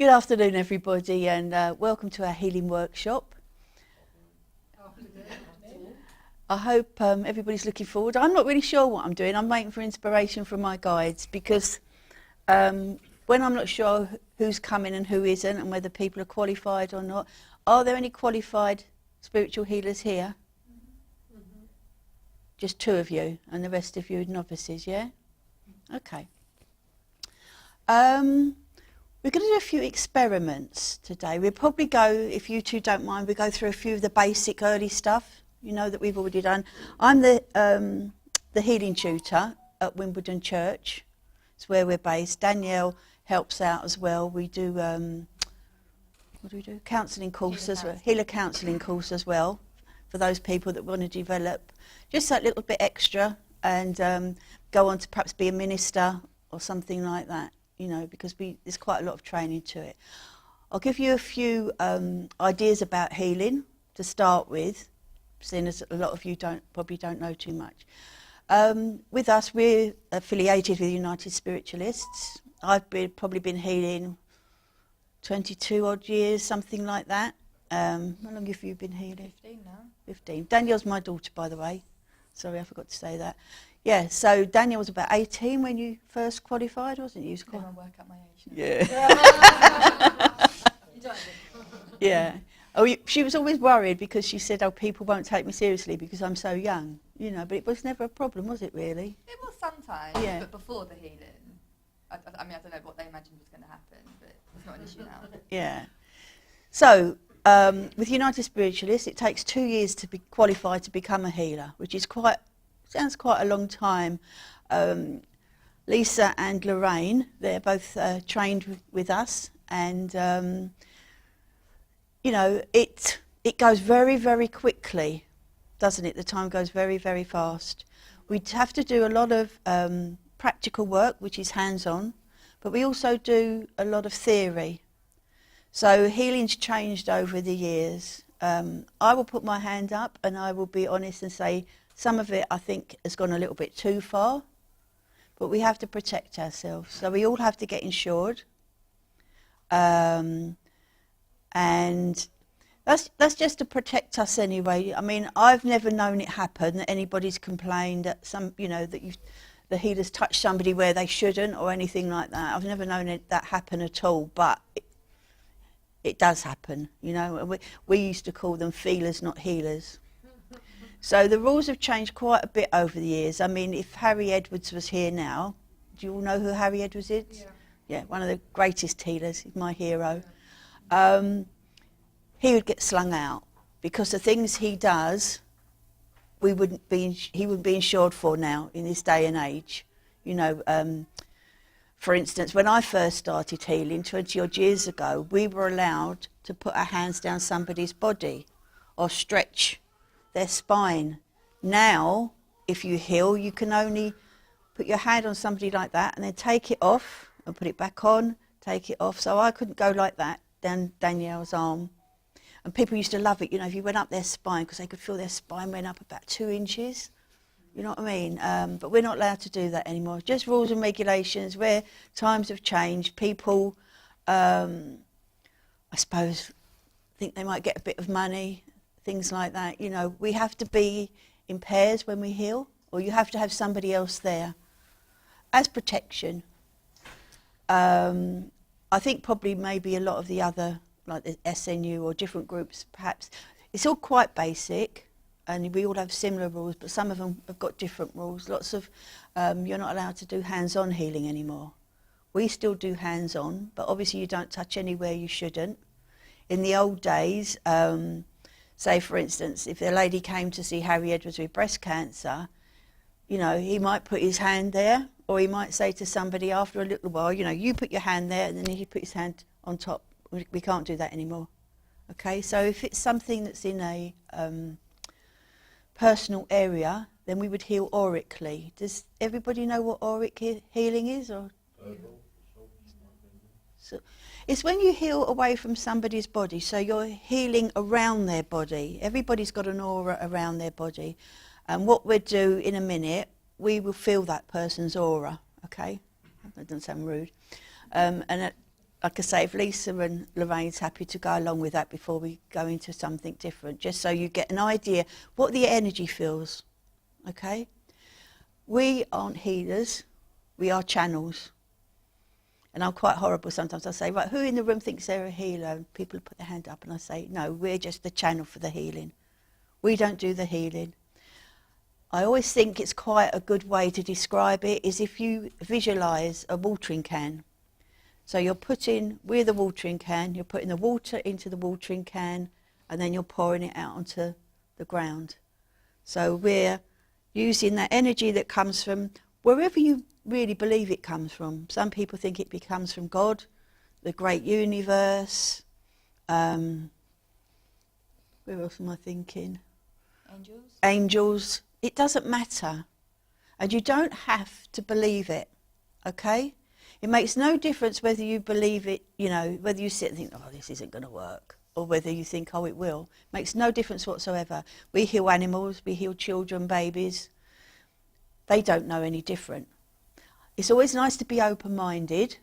Good afternoon, everybody, and welcome to our healing workshop. I hope everybody's looking forward. I'm not really sure what I'm doing. I'm waiting for inspiration from my guides, because when I'm not sure who's coming and who isn't, and whether people are qualified or not. Are there any qualified spiritual healers here? Mm-hmm. Just 2 of you, and the rest of you are novices, yeah? Okay. We're going to do a few experiments today. We'll probably go, if you two don't mind, we'll go through a few of the basic early stuff, you know, that we've already done. I'm the healing tutor at Wimbledon Church. It's where we're based. Danielle helps out as well. We do, what do we do? Counselling course as well. Healer counselling course as well, for those people that want to develop just that little bit extra and go on to perhaps be a minister or something like that. You know, because there's quite a lot of training to it. I'll give you a few ideas about healing to start with, seeing as a lot of you probably don't know too much. With us, we're affiliated with United Spiritualists. I've probably been healing 22 odd years, something like that. How long have you been healing? 15 now. 15. Danielle's my daughter, by the way. Sorry, I forgot to say that. Yeah, so Daniel was about 18 when you first qualified, wasn't you? I work out my age now. Yeah. You don't. Yeah. Oh, she was always worried because she said, "Oh, people won't take me seriously because I'm so young." You know, but it was never a problem, was it? Really? It was sometimes, yeah. But before the healing, I mean, I don't know what they imagined was going to happen, but it's not an issue now. Yeah. So, with United Spiritualists, it takes 2 years to be qualified to become a healer, which is sounds quite a long time. Lisa and Lorraine, they're both trained with us, and you know, it goes very, very quickly, doesn't it? The time goes very, very fast. We have to do a lot of practical work, which is hands-on, but we also do a lot of theory. So healing's changed over the years. I will put my hand up and I will be honest and say some of it I think has gone a little bit too far, but we have to protect ourselves. So we all have to get insured. And that's just to protect us anyway. I mean, I've never known it happen, that anybody's complained that the healers touched somebody where they shouldn't or anything like that. I've never known that happen at all, but it does happen, you know. We used to call them feelers, not healers. So the rules have changed quite a bit over the years. I mean, if Harry Edwards was here now, do you all know who Harry Edwards is? Yeah. Yeah, one of the greatest healers. He's my hero. He would get slung out because the things he does, he wouldn't be insured for now in this day and age. You know, for instance, when I first started healing 20 odd years ago, we were allowed to put our hands down somebody's body or stretch their spine. Now, if you heal, you can only put your hand on somebody like that and then take it off and put it back on, take it off. So I couldn't go like that down Danielle's arm. And people used to love it, you know, if you went up their spine, because they could feel their spine went up about 2 inches. You know what I mean? But we're not allowed to do that anymore. Just rules and regulations where times have changed. People, I suppose, think they might get a bit of money, things like that. You know, we have to be in pairs when we heal, or you have to have somebody else there as protection. I think probably maybe a lot of the other, like the SNU or different groups, perhaps, it's all quite basic. And we all have similar rules, but some of them have got different rules. Lots of, you're not allowed to do hands-on healing anymore. We still do hands-on, but obviously you don't touch anywhere you shouldn't. In the old days, say for instance, if a lady came to see Harry Edwards with breast cancer, you know, he might put his hand there, or he might say to somebody after a little while, you know, you put your hand there, and then he put his hand on top. We can't do that anymore. Okay, so if it's something that's in a personal area, then we would heal aurically. Does everybody know what auric healing is? Or so it's when you heal away from somebody's body, so you're healing around their body. Everybody's got an aura around their body, and what we'll do in a minute, we will feel that person's aura. Okay, that doesn't sound rude, and like I say, if Lisa and Lorraine's happy to go along with that before we go into something different, just so you get an idea what the energy feels, okay? We aren't healers, we are channels. And I'm quite horrible sometimes. I say, right, who in the room thinks they're a healer? And people put their hand up and I say, no, we're just the channel for the healing. We don't do the healing. I always think it's quite a good way to describe it is if you visualise a watering can. So you're putting, with a watering can, you're putting the water into the watering can and then you're pouring it out onto the ground. So we're using that energy that comes from wherever you really believe it comes from. Some people think it comes from God, the great universe. Where else am I thinking? Angels. Angels. It doesn't matter. And you don't have to believe it, okay? It makes no difference whether you believe it, you know, whether you sit and think, oh, this isn't going to work, or whether you think, oh, it will. It makes no difference whatsoever. We heal animals, we heal children, babies. They don't know any different. It's always nice to be open-minded,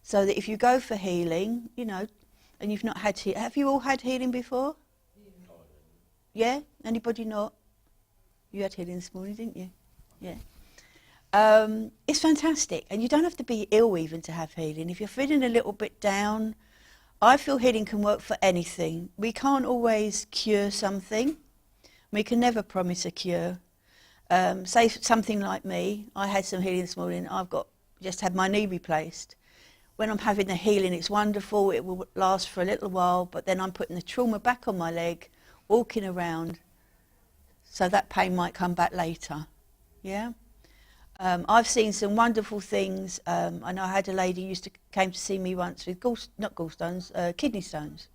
so that if you go for healing, you know, and you've not had healing. Have you all had healing before? Yeah? Anybody not? You had healing this morning, didn't you? Yeah. It's fantastic, and you don't have to be ill even to have healing. If you're feeling a little bit down, I feel healing can work for anything. We can't always cure something. We can never promise a cure. Say something like me, I had some healing this morning. Just had my knee replaced. When I'm having the healing, it's wonderful. It will last for a little while, but then I'm putting the trauma back on my leg, walking around, so that pain might come back later. Yeah. I've seen some wonderful things. I know I had a lady who came to see me once with kidney stones.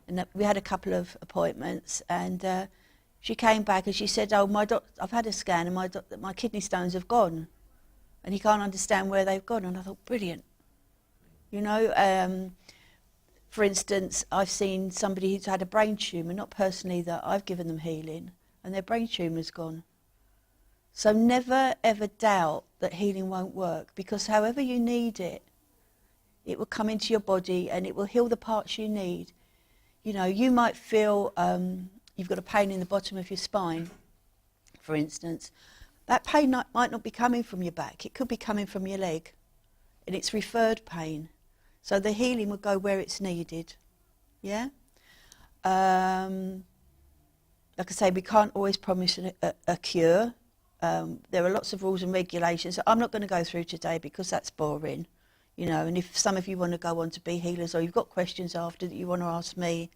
And we had a couple of appointments, and she came back and she said, oh, I've had a scan and my kidney stones have gone. And he can't understand where they've gone. And I thought, brilliant. You know, for instance, I've seen somebody who's had a brain tumour, not personally that I've given them healing, and their brain tumour's gone. So never ever doubt that healing won't work, because however you need it, it will come into your body and it will heal the parts you need. You know, you might feel you've got a pain in the bottom of your spine, for instance. That pain might not be coming from your back. It could be coming from your leg, and it's referred pain. So the healing will go where it's needed. Yeah? Like I say, we can't always promise a cure. There are lots of rules and regulations that I'm not going to go through today because that's boring, you know. And if some of you want to go on to be healers, or you've got questions after that you want to ask me,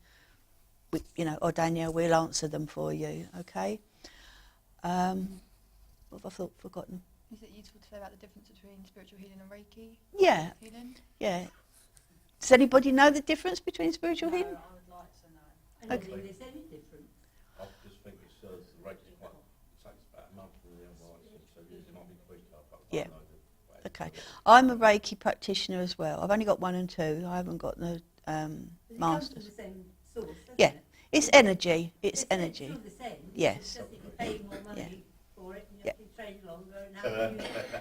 you know, or Danielle, we'll answer them for you. Okay. What have I forgotten? Is it useful to say about the difference between spiritual healing and Reiki? Yeah. Healing? Yeah. Does anybody know the difference between spiritual healing? I would like to know. Okay. Is there any difference? I just think it's the Reiki's quite, it takes about a month for the other license, so it might be quicker, but Yeah. I know that. Okay. I'm a Reiki practitioner as well. I've only got 1 and 2. I haven't got the It comes masters. from the same source, doesn't Yeah. it? It's energy. It's energy. It's all the same. Yes. It's just that you pay more money for it and you Yeah. have to train longer. And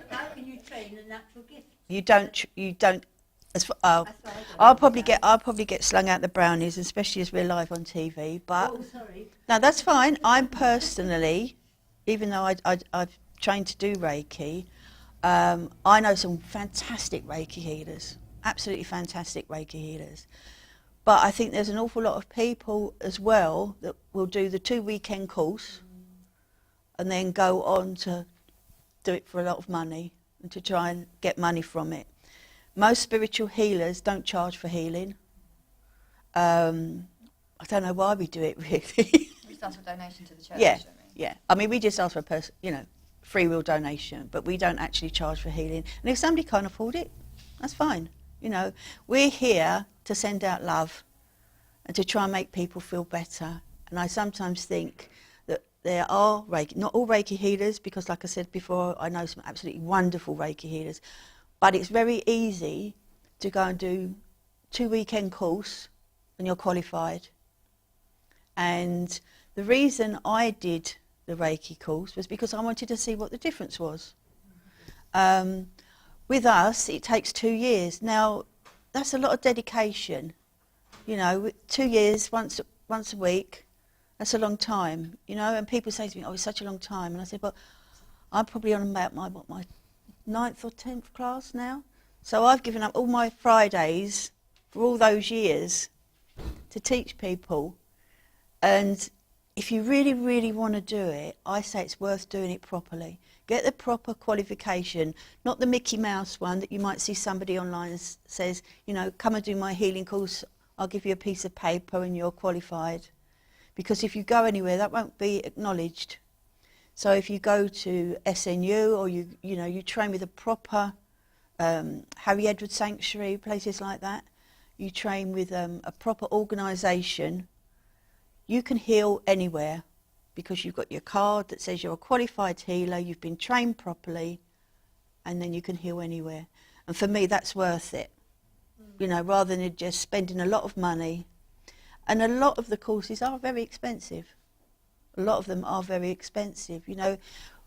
how can you train a natural gift? You don't. As for, That's what I don't I'll probably get slung out the brownies, especially as we're live on TV. But Oh, sorry. no, that's fine. I'm personally, even though I've trained to do Reiki, I know some fantastic Reiki healers, absolutely fantastic Reiki healers. But I think there's an awful lot of people as well that will do the 2-weekend course and then go on to do it for a lot of money and to try and get money from it. Most spiritual healers don't charge for healing. I don't know why we do it, really. We just ask for donation to the church, Yeah. don't we? Yeah, I mean, we just ask for a free will donation, but we don't actually charge for healing. And if somebody can't afford it, that's fine. You know, we're here to send out love and to try and make people feel better. And I sometimes think that there are not all Reiki healers, because like I said before, I know some absolutely wonderful Reiki healers, but it's very easy to go and do 2-weekend course and you're qualified. And the reason I did the Reiki course was because I wanted to see what the difference was. With us, it takes 2 years. Now, that's a lot of dedication. You know, 2 years, once a week, that's a long time, you know. And people say to me, oh, it's such a long time. And I said, well, I'm probably on about my 9th or 10th class now. So I've given up all my Fridays for all those years to teach people. And if you really, really want to do it, I say it's worth doing it properly. Get the proper qualification, not the Mickey Mouse one that you might see somebody online that says, you know, come and do my healing course, I'll give you a piece of paper and you're qualified. Because if you go anywhere, that won't be acknowledged. So if you go to SNU or you train with a proper Harry Edward Sanctuary, places like that, you train with a proper organisation, you can heal anywhere because you've got your card that says you're a qualified healer, you've been trained properly, and then you can heal anywhere. And for me, that's worth it, you know, rather than just spending a lot of money. And a lot of the courses are very expensive. A lot of them are very expensive. You know,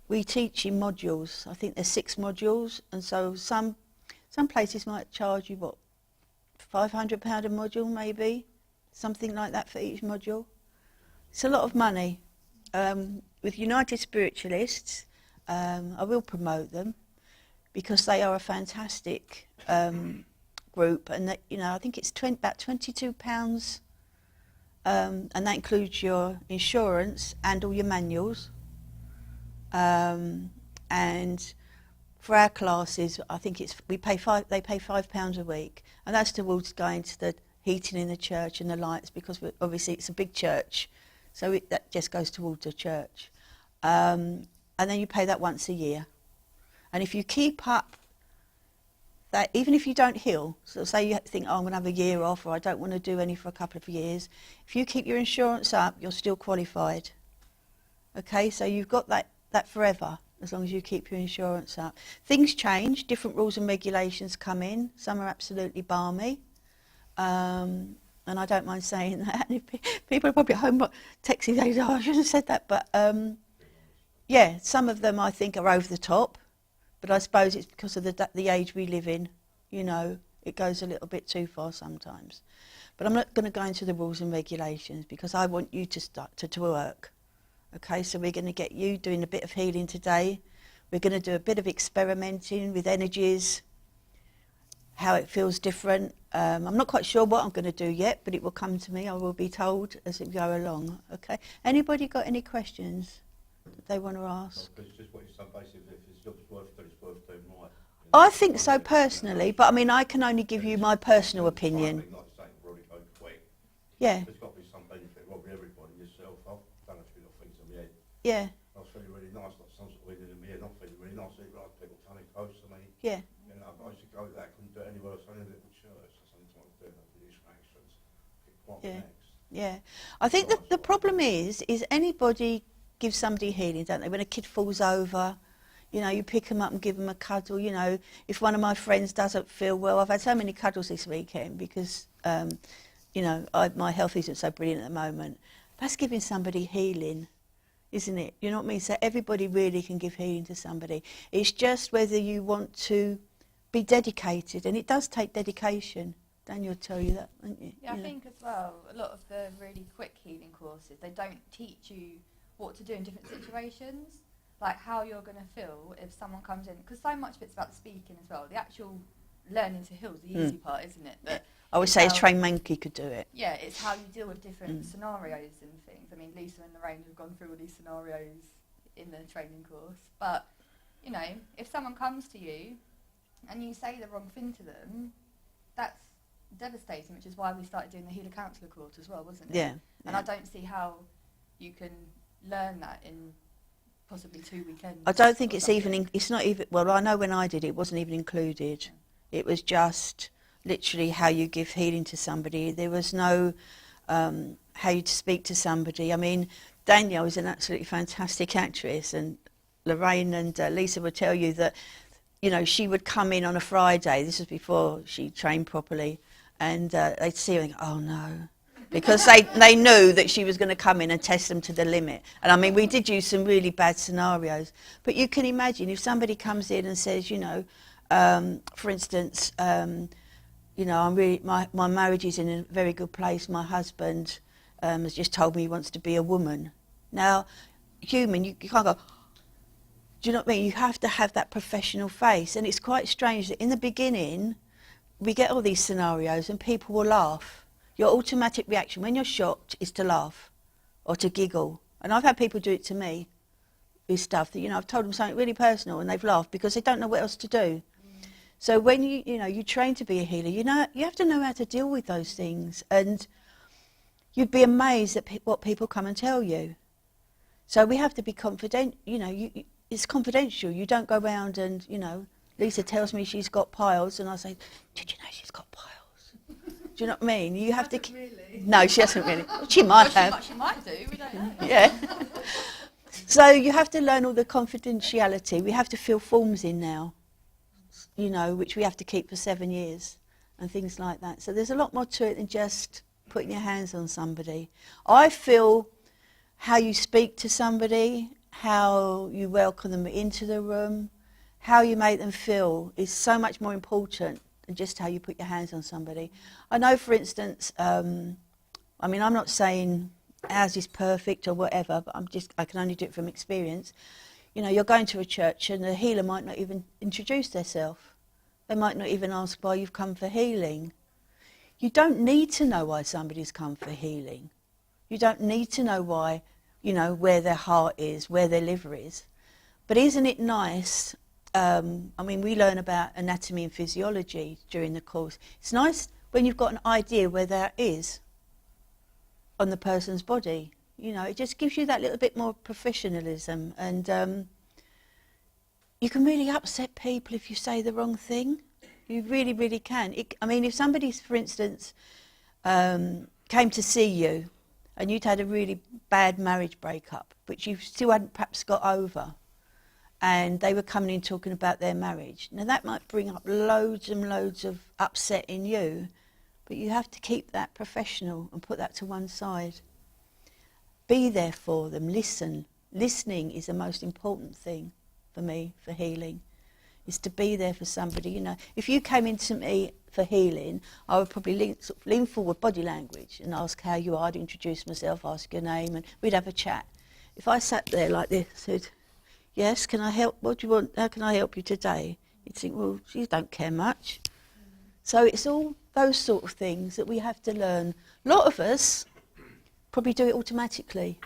we teach in modules. I think there's 6 modules, and so some places might charge you, what, £500 a module maybe? Something like that for each module. It's a lot of money. With United Spiritualists, I will promote them because they are a fantastic group, and that, you know, I think it's about £22, and that includes your insurance and all your manuals. And for our classes, I think they pay £5 a week, and that's towards going to the heating in the church and the lights, because obviously it's a big church. So that just goes towards the church. And then you pay that once a year. And if you keep up that, even if you don't heal, so say you think, oh, I'm going to have a year off, or I don't want to do any for a couple of years, if you keep your insurance up, you're still qualified. Okay, so you've got that forever, as long as you keep your insurance up. Things change, different rules and regulations come in. Some are absolutely balmy. And I don't mind saying that. People are probably at home texting saying, oh, I shouldn't have said that. But yeah, some of them I think are over the top. But I suppose it's because of the age we live in. You know, it goes a little bit too far sometimes. But I'm not going to go into the rules and regulations because I want you to start to work. Okay, so we're going to get you doing a bit of healing today. We're going to do a bit of experimenting with energies, how it feels different. I'm not quite sure what I'm going to do yet, but it will come to me. I will be told as it go along. Okay. Anybody got any questions that they want to ask? Because it's just what you said, basically, if it's job's worth doing, it's worth doing right. I think so personally, but I mean, I can only give you my personal opinion. Like saying, really go quick. Yeah. There's got to be some benefit, probably everybody, yourself. I've done a few little things in my head. Yeah. I was feeling really nice, like some sort of wind in my head, not feeling really nice. Like people coming close to me. Yeah. You know, I used to go to that, couldn't do it anywhere else, only a little church. So sometimes doing the distractions, get quite Yeah. relaxed. Yeah. I think that the problem is anybody gives somebody healing, don't they? When a kid falls over, you know, you pick them up and give them a cuddle. You know, if one of my friends doesn't feel well, I've had so many cuddles this weekend because, you know, my health isn't so brilliant at the moment. That's giving somebody healing, isn't it? You know what I mean? So everybody really can give healing to somebody. It's just whether you want to be dedicated, and it does take dedication. Daniel will tell you that, won't you? Yeah, I You know? think as well, a lot of the really quick healing courses, they don't teach you what to do in different situations, like how you're going to feel if someone comes in, because so much of it's about speaking as well. The actual learning to heal is the easy part, isn't it? But I would say a trained monkey could do it. yeah, it's how you deal with different scenarios and things. I mean, Lisa and Lorraine have gone through all these scenarios in the training course. But, you know, if someone comes to you and you say the wrong thing to them, that's devastating, which is why we started doing the healer counsellor course as well, wasn't it? Yeah. And I don't see how you can learn that in possibly 2 weekends. I don't think or it's something. even, it's not even, well, I know when I did it, it wasn't even included. It was just literally how you give healing to somebody. There was no how you speak to somebody. I mean, Danielle is an absolutely fantastic actress, and Lorraine and Lisa would tell you that, you know, she would come in on a Friday, this was before she trained properly, and they'd see her and go, oh no. Because they knew that she was going to come in and test them to the limit. And I mean, we did use some really bad scenarios. But you can imagine if somebody comes in and says, you know, for instance, you know, I'm really, my marriage is in a very good place. My husband has just told me he wants to be a woman. Now, human, you can't go, do you know what I mean? You have to have that professional face. And it's quite strange that in the beginning, we get all these scenarios and people will laugh. Your automatic reaction when you're shocked is to laugh or to giggle. And I've had people do it to me with stuff that, you know, I've told them something really personal and they've laughed because they don't know what else to do. So when you train to be a healer, you have to know how to deal with those things, and you'd be amazed at what people come and tell you. So we have to be confident. It's confidential. You don't go around and Lisa tells me she's got piles, and I say, "Did you know she's got piles?" Do you know what I mean? You have to. Really? No, she hasn't really. She might have. She might do. We don't know. Yeah. So you have to learn all the confidentiality. We have to fill forms in now, which we have to keep for 7 years and things like that. So there's a lot more to it than just putting your hands on somebody. I feel how you speak to somebody, how you welcome them into the room, how you make them feel is so much more important than just how you put your hands on somebody. I know, for instance, I'm not saying ours is perfect or whatever, but I can only do it from experience. You're going to a church and the healer might not even introduce themselves. They might not even ask why you've come for healing. You don't need to know why somebody's come for healing. You don't need to know why, where their heart is, where their liver is. But isn't it nice? We learn about anatomy and physiology during the course. It's nice when you've got an idea where that is on the person's body. It just gives you that little bit more professionalism, and you can really upset people if you say the wrong thing. You really, really can. If somebody, for instance, came to see you and you'd had a really bad marriage breakup, which you still hadn't perhaps got over, and they were coming in talking about their marriage. Now that might bring up loads and loads of upset in you, but you have to keep that professional and put that to one side. Be there for them, listen. Listening is the most important thing for me, for healing, is to be there for somebody. If you came into me for healing, I would probably lean forward, body language, and ask how you are. I'd introduce myself, ask your name, and we'd have a chat. If I sat there like this, said, "Yes, can I help? What do you want? How can I help you today?" You'd think, well, she don't care much. So it's all those sort of things that we have to learn. A lot of us probably do it automatically,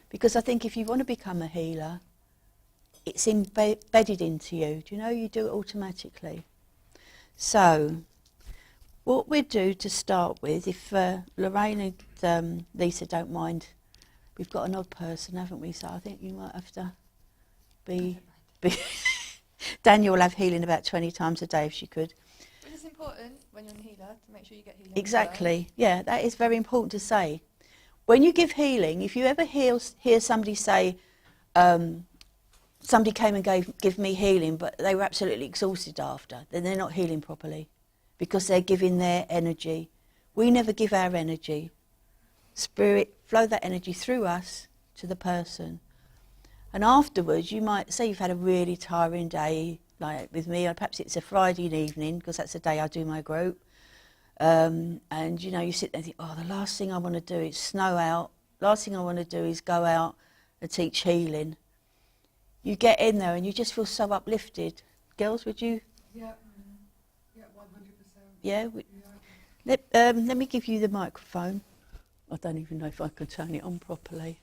because I think if you want to become a healer, it's embedded into you. Do you know? You do it automatically. So what we'd do to start with, if Lorraine and Lisa don't mind, we've got an odd person, haven't we? So I think you might have to be Daniel will have healing about 20 times a day if she could. Which is important when you're a healer, to make sure you get healing. Exactly. Yeah, that is very important to say. When you give healing, if you ever hear somebody say, somebody came and give me healing, but they were absolutely exhausted after, then they're not healing properly, because they're giving their energy. We never give our energy. Spirit, flow that energy through us to the person. And afterwards, you might say you've had a really tiring day, like with me, or perhaps it's a Friday evening, because that's the day I do my group. And you sit there and think, oh, the last thing I want to do is snow out. Last thing I want to do is go out and teach healing. You get in there and you just feel so uplifted. Girls, would you? Yeah, 100%. Yeah? Yeah. Let me give you the microphone. I don't even know if I can turn it on properly.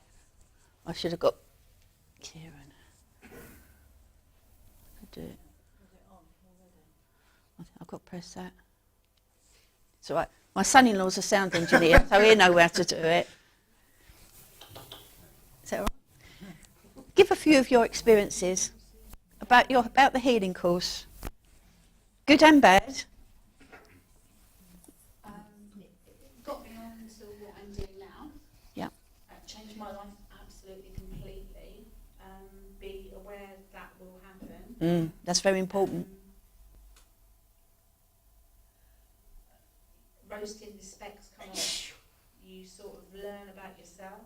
I should have got Kieran. I'll do it. I've got to press that. It's all right. My son-in-law's a sound engineer, so he'll know how to do it. Is that all right? Give a few of your experiences about the healing course. Good and bad. It got me on to what I'm doing now. Yeah. Changed my life absolutely completely. Be aware that will happen. That's very important. Roasting the specks come off. You sort of learn about yourself,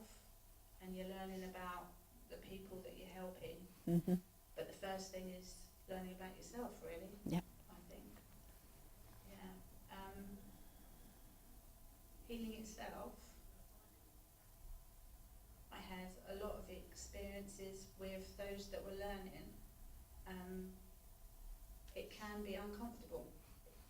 and you're learning about the people that you're helping. Mm-hmm. But the first thing is learning about yourself, really. Yep. I think. Yeah. healing itself, I had a lot of experiences with those that were learning. It can be uncomfortable.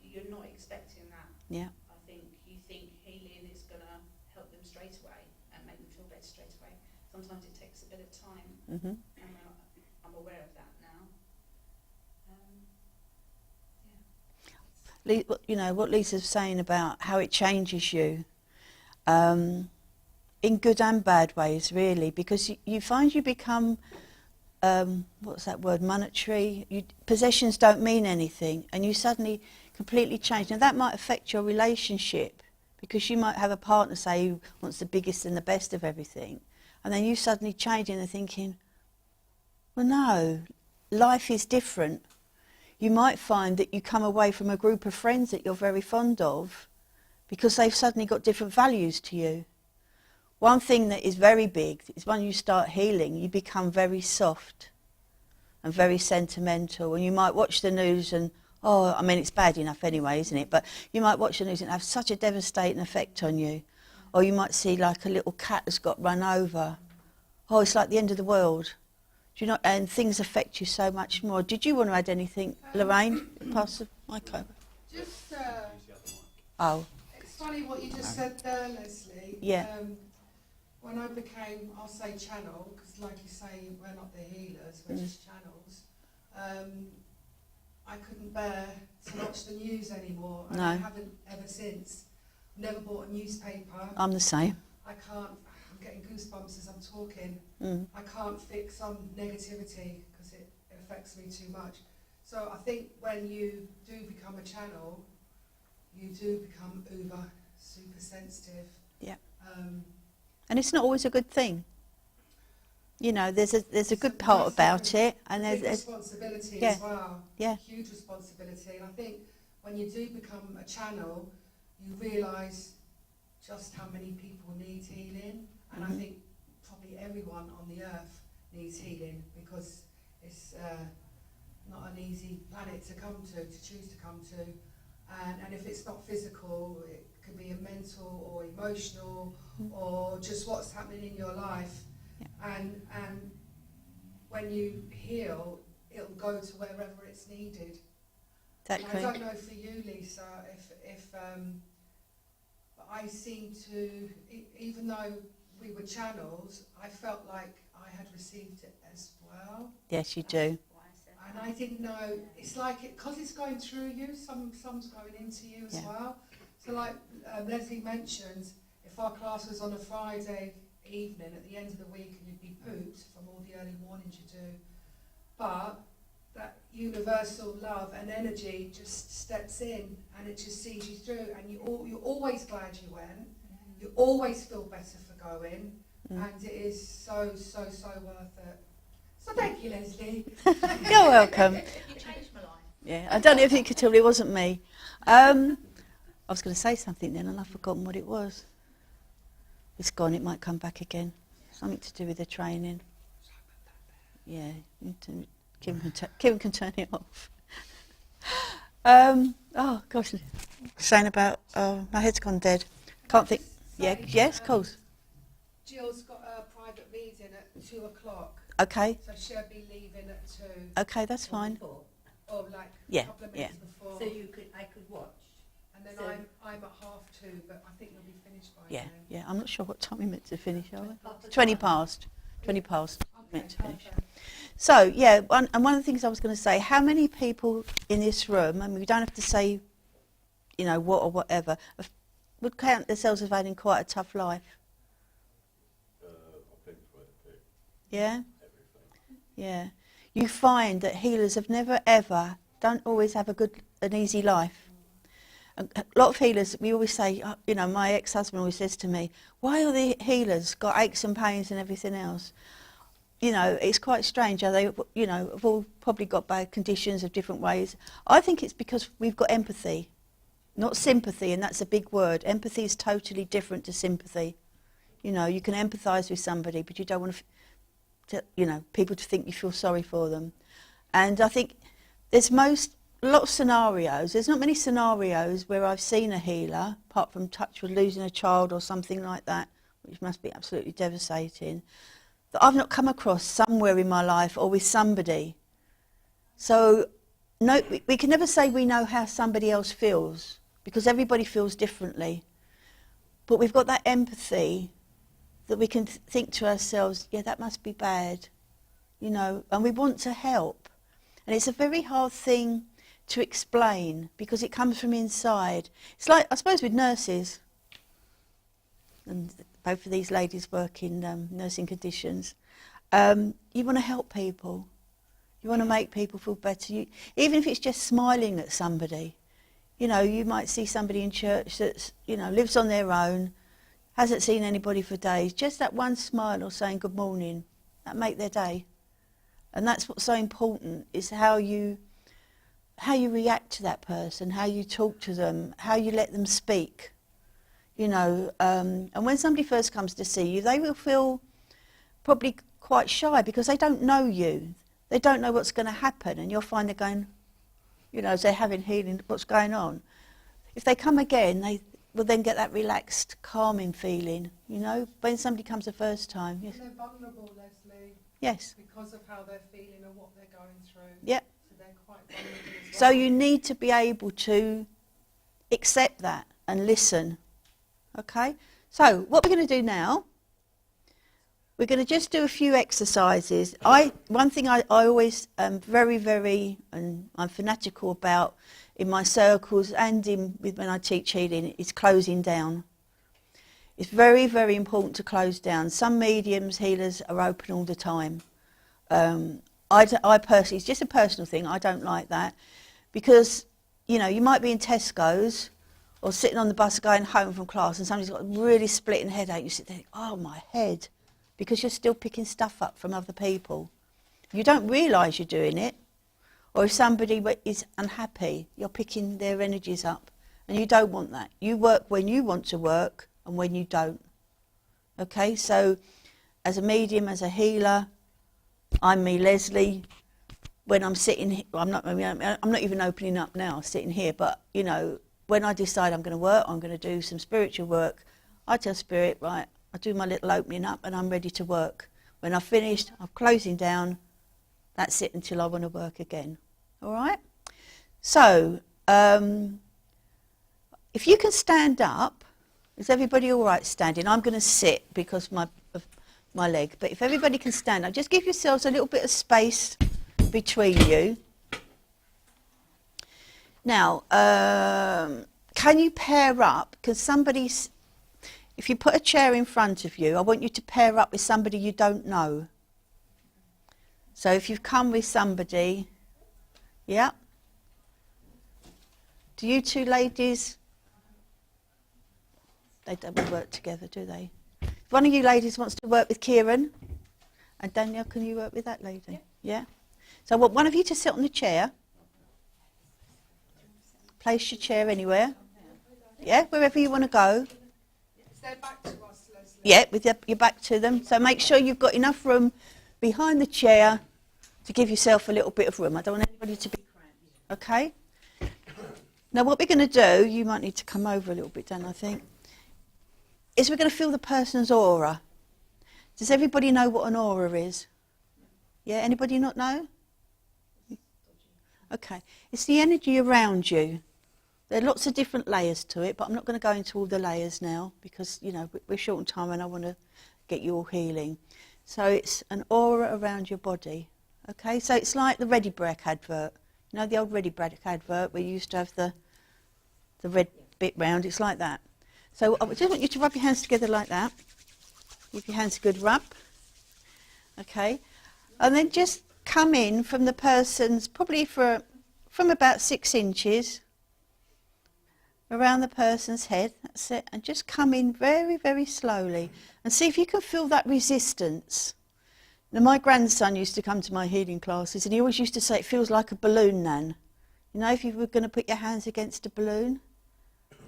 You're not expecting that. Yeah. I think you think healing is going to help them straight away and make them feel better straight away. Sometimes it takes a bit of time, Mhm. and I'm aware of that now. You know what Lisa's saying about how it changes you, in good and bad ways, really, because you find you become, what's that word, monetary. Possessions don't mean anything, and you suddenly completely change. Now that might affect your relationship, because you might have a partner, say, who wants the biggest and the best of everything, and then you suddenly change and they're thinking, well, no, life is different. You might find that you come away from a group of friends that you're very fond of because they've suddenly got different values to you. One thing that is very big is when you start healing, you become very soft and very sentimental. And you might watch the news and, I mean, it's bad enough anyway, isn't it? But you might watch the news and have such a devastating effect on you. Or you might see like a little cat that's got run over. Oh, it's like the end of the world. Do you know? And things affect you so much more. Did you want to add anything, Lorraine? Pass the mic over. Just, Oh, it's funny what you just said there, Leslie. Yeah. When I became, I'll say channel, because like you say, we're not the healers, we're just channels. I couldn't bear to watch the news anymore, and No. I haven't ever since. Never bought a newspaper. I'm the same. I can't. I'm getting goosebumps as I'm talking. Mm. I can't fix on negativity because it affects me too much. So I think when you do become a channel, you do become super sensitive. Yeah. And it's not always a good thing. You know, there's a good part about it, and big there's responsibility yeah. as well. Yeah. Huge responsibility. And I think when you do become a channel, you realise just how many people need healing. And I think probably everyone on the earth needs healing, because it's not an easy planet to come to choose to come to. And if it's not physical, it could be a mental or emotional or just what's happening in your life. Yeah. And when you heal, it'll go to wherever it's needed. exactly. I don't know for you, Lisa, if but I seem to, even though we were channels, I felt like I had received it as well. Yes, you do. And I didn't know, it's like, because it's going through you, some's going into you as well. So like Leslie mentioned, if our class was on a Friday evening at the end of the week, and you'd be pooped from all the early mornings you do, but that universal love and energy just steps in, and it just sees you through, and you're always glad you went. You always feel better for going, and it is so worth it. So thank you, Leslie. You're welcome. You changed my life. Yeah, I don't know if you could tell, it wasn't me. I was going to say something then, and I've forgotten what it was. It's gone. It might come back again. Something to do with the training. Yeah, Kim can turn it off. Oh gosh, saying about my head's gone dead. Can't think. Yeah, yes, of course. Jill's got a private reading at 2 o'clock. Okay. So she'll be leaving at 2. Okay, that's fine. Or like Yeah, a couple of minutes before. So I could watch. And then so I'm at 2:30, but I think you'll be finished by Yeah, then. yeah. I'm not sure what time we meant to finish, are we? Half 20 past. 20 past. Okay, Meant to finish. perfect. So, yeah, one of the things I was going to say, how many people in this room, I mean, we don't have to say, you know, what or whatever, would count themselves as having quite a tough life? I've been through it, Yeah? everything. Yeah. You find that healers have never, ever, don't always have an easy life. A lot of healers, we always say, you know, my ex-husband always says to me, why are the healers got aches and pains and everything else? You know, it's quite strange how they, you know, have all probably got bad conditions of different ways. I think it's because we've got empathy, not sympathy, and that's a big word. Empathy is totally different to sympathy. You know, you can empathise with somebody, but you don't want you know, people to think you feel sorry for them. And I think there's a lot of scenarios. There's not many scenarios where I've seen a healer, apart from touch with losing a child or something like that, which must be absolutely devastating, that I've not come across somewhere in my life or with somebody. So no, we can never say we know how somebody else feels, because everybody feels differently. But we've got that empathy that we can think to ourselves, yeah, that must be bad, you know, and we want to help. And it's a very hard thing to explain because it comes from inside. It's like, I suppose, with nurses, and both of these ladies work in nursing conditions, you want to help people. You want to make people feel better. Even if it's just smiling at somebody. You know, you might see somebody in church that's, you know, lives on their own, hasn't seen anybody for days. Just that one smile or saying good morning, that make their day. And that's what's so important, is how you react to that person, how you talk to them, how you let them speak. You know, and when somebody first comes to see you, they will feel probably quite shy because they don't know you. They don't know what's going to happen, and you'll find they're going, you know, as they're having healing, what's going on. If they come again, they will then get that relaxed, calming feeling, you know, when somebody comes the first time. Yes. They're vulnerable, Leslie. Yes. Because of how they're feeling and what they're going through. Yep. So they're quite vulnerable as So well. you need to be able to accept that and listen. Okay? So what we're going to do now, we're going to just do a few exercises. One thing I always am very, and I'm fanatical about in my circles and when I teach healing, is closing down. It's very, very important to close down. Some mediums, healers are open all the time. I personally, it's just a personal thing, I don't like that. Because, you know, you might be in Tesco's or sitting on the bus going home from class and somebody's got a really splitting headache. You sit there, oh, my head. Because you're still picking stuff up from other people. You don't realise you're doing it. Or if somebody is unhappy, you're picking their energies up. And you don't want that. You work when you want to work and when you don't. Okay, so as a medium, as a healer, I'm me, Leslie. When I'm sitting, I'm not even opening up now, sitting here. But, you know, when I decide I'm going to work, I'm going to do some spiritual work, I tell Spirit, right, I do my little opening up and I'm ready to work. When I've finished, I'm closing down. That's it until I want to work again. All right? So, if you can stand up, is everybody all right standing? I'm going to sit because of my leg. But if everybody can stand up, just give yourselves a little bit of space between you. Now, can you pair up? Because somebody's... If you put a chair in front of you, I want you to pair up with somebody you don't know. So if you've come with somebody, yeah. Do you two ladies, they don't work together, do they? If one of you ladies wants to work with Kieran, and Danielle, can you work with that lady? Yeah? So I want one of you to sit on the chair. Place your chair anywhere. Yeah, wherever you want to go. They're back to us, Leslie. Yeah, with your back to them. So make sure you've got enough room behind the chair to give yourself a little bit of room. I don't want anybody to be cramped. Okay? Now what we're going to do, you might need to come over a little bit, Dan, I think, is we're going to feel the person's aura. Does everybody know what an aura is? Yeah, anybody not know? Okay. It's the energy around you. There are lots of different layers to it, but I'm not going to go into all the layers now because, you know, we're short on time and I want to get you all healing. So it's an aura around your body. Okay, so it's like the Ready Brek advert. You know the old Ready Brek advert where you used to have the red bit round? It's like that. So I just want you to rub your hands together like that. Give your hands a good rub. Okay, and then just come in from the person's, probably from about 6 inches around the person's head, that's it, and just come in very, very slowly and see if you can feel that resistance. Now my grandson used to come to my healing classes and he always used to say it feels like a balloon, Nan. You know, if you were going to put your hands against a balloon,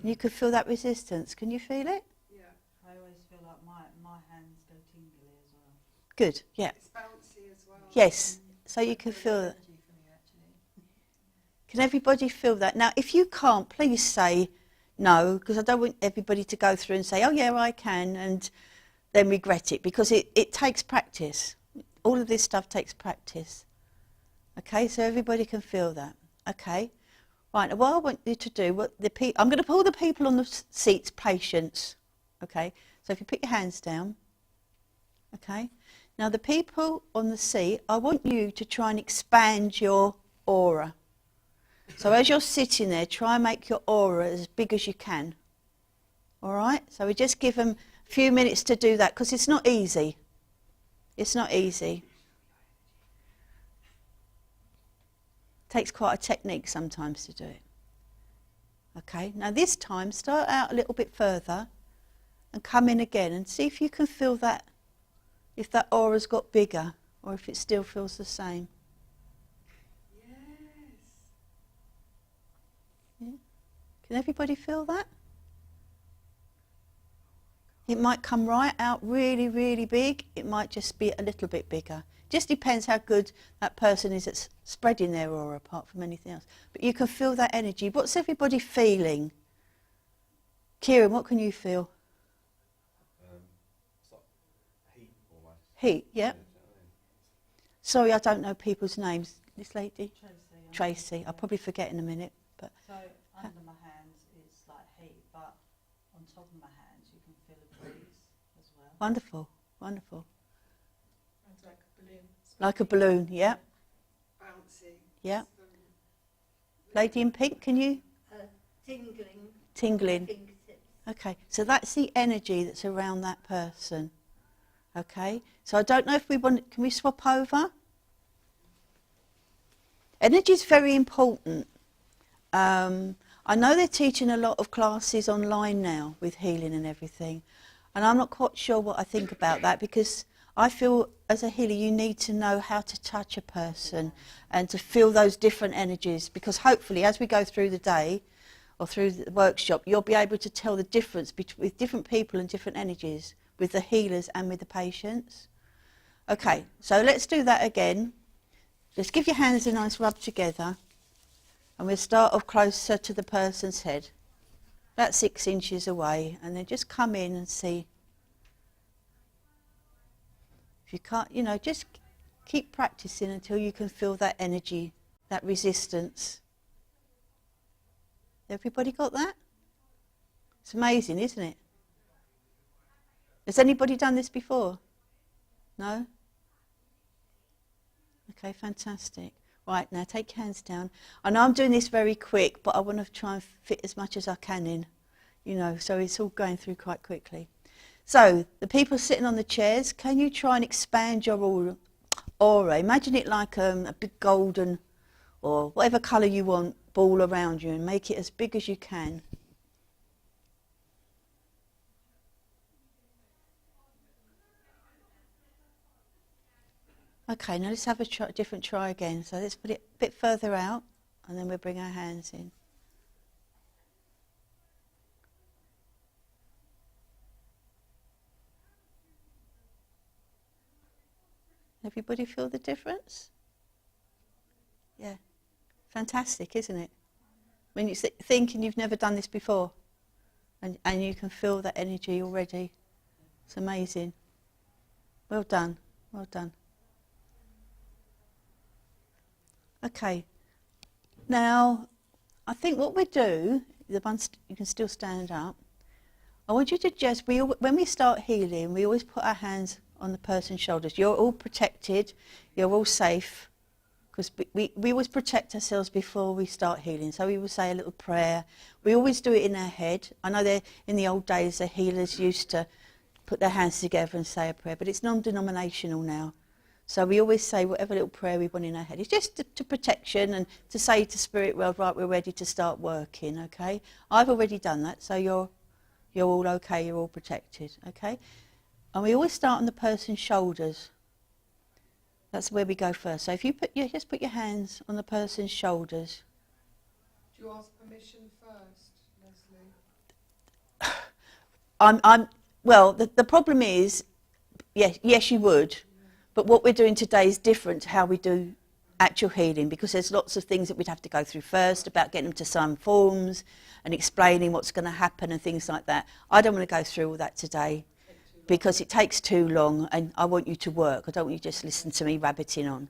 you could feel that resistance. Can you feel it? Yeah, I always feel like my hands go tingly as well. Good, yeah. It's bouncy as well. Yes, so you can feel that. Can everybody feel that? Now, if you can't, please say no, because I don't want everybody to go through and say, oh yeah, I can, and then regret it, because it takes practice. All of this stuff takes practice. Okay, so everybody can feel that. Okay, right, now what I want you to do, I'm going to pull the people on the seats patience. Okay, so if you put your hands down. Okay, now the people on the seat, I want you to try and expand your aura. So as you're sitting there, try and make your aura as big as you can. All right? So we just give them a few minutes to do that, because it's not easy. It's not easy. It takes quite a technique sometimes to do it. Okay? Now this time, start out a little bit further and come in again and see if you can feel that, if that aura's got bigger or if it still feels the same. Can everybody feel that? It might come right out really, really big. It might just be a little bit bigger. Just depends how good that person is at spreading their aura, apart from anything else. But you can feel that energy. What's everybody feeling? Kieran, what can you feel? It's like heat almost. Heat, yeah. Sorry, I don't know people's names. This lady? Tracy. I'll probably forget in a minute. But So under my hands it's like heat, but on top of my hands you can feel a breeze as well. wonderful, wonderful. It's like a balloon. Like a balloon, yeah, Bouncy. yeah. Lady in pink, can you? Tingling. Tingling. Fingertips. Okay, so that's the energy that's around that person. Okay, so I don't know if we want, can we swap over? Energy is very important. I know they're teaching a lot of classes online now with healing and everything, and I'm not quite sure what I think about that, because I feel as a healer you need to know how to touch a person and to feel those different energies, because hopefully as we go through the day or through the workshop you'll be able to tell the difference with different people and different energies, with the healers and with the patients. Okay, so let's do that again. Just give your hands a nice rub together, and we'll start off closer to the person's head, about 6 inches away, and then just come in and see. If you can't, you know, just keep practicing until you can feel that energy, that resistance. Everybody got that? It's amazing, isn't it? Has anybody done this before? No? Okay, fantastic. Right, now take your hands down. I know I'm doing this very quick, but I want to try and fit as much as I can in, you know, so it's all going through quite quickly. So, the people sitting on the chairs, can you try and expand your aura? Imagine it like a big golden, or whatever colour you want, ball around you, and make it as big as you can. Okay, now let's have a different try again. So let's put it a bit further out, and then we'll bring our hands in. Everybody feel the difference? Yeah, fantastic, isn't it? When you're thinking you've never done this before, and you can feel that energy already. It's amazing. Well done, well done. Okay, now I think what we do, the ones you can still stand up, I want you to just, when we start healing, we always put our hands on the person's shoulders. You're all protected, you're all safe, because we always protect ourselves before we start healing. So we will say a little prayer. We always do it in our head. I know in the old days the healers used to put their hands together and say a prayer, but it's non-denominational now. So we always say whatever little prayer we want in our head. It's just to protection and to say to Spirit World, right, we're ready to start working, okay? I've already done that, so you're all okay, you're all protected, okay? And we always start on the person's shoulders. That's where we go first. So if you just put your hands on the person's shoulders. Do you ask permission first, Leslie? Well, the problem is, yes, you would. But what we're doing today is different to how we do actual healing, because there's lots of things that we'd have to go through first about getting them to sign forms and explaining what's going to happen and things like that. I don't want to go through all that today because it takes too long, and I want you to work. I don't want you to just listen to me rabbiting on.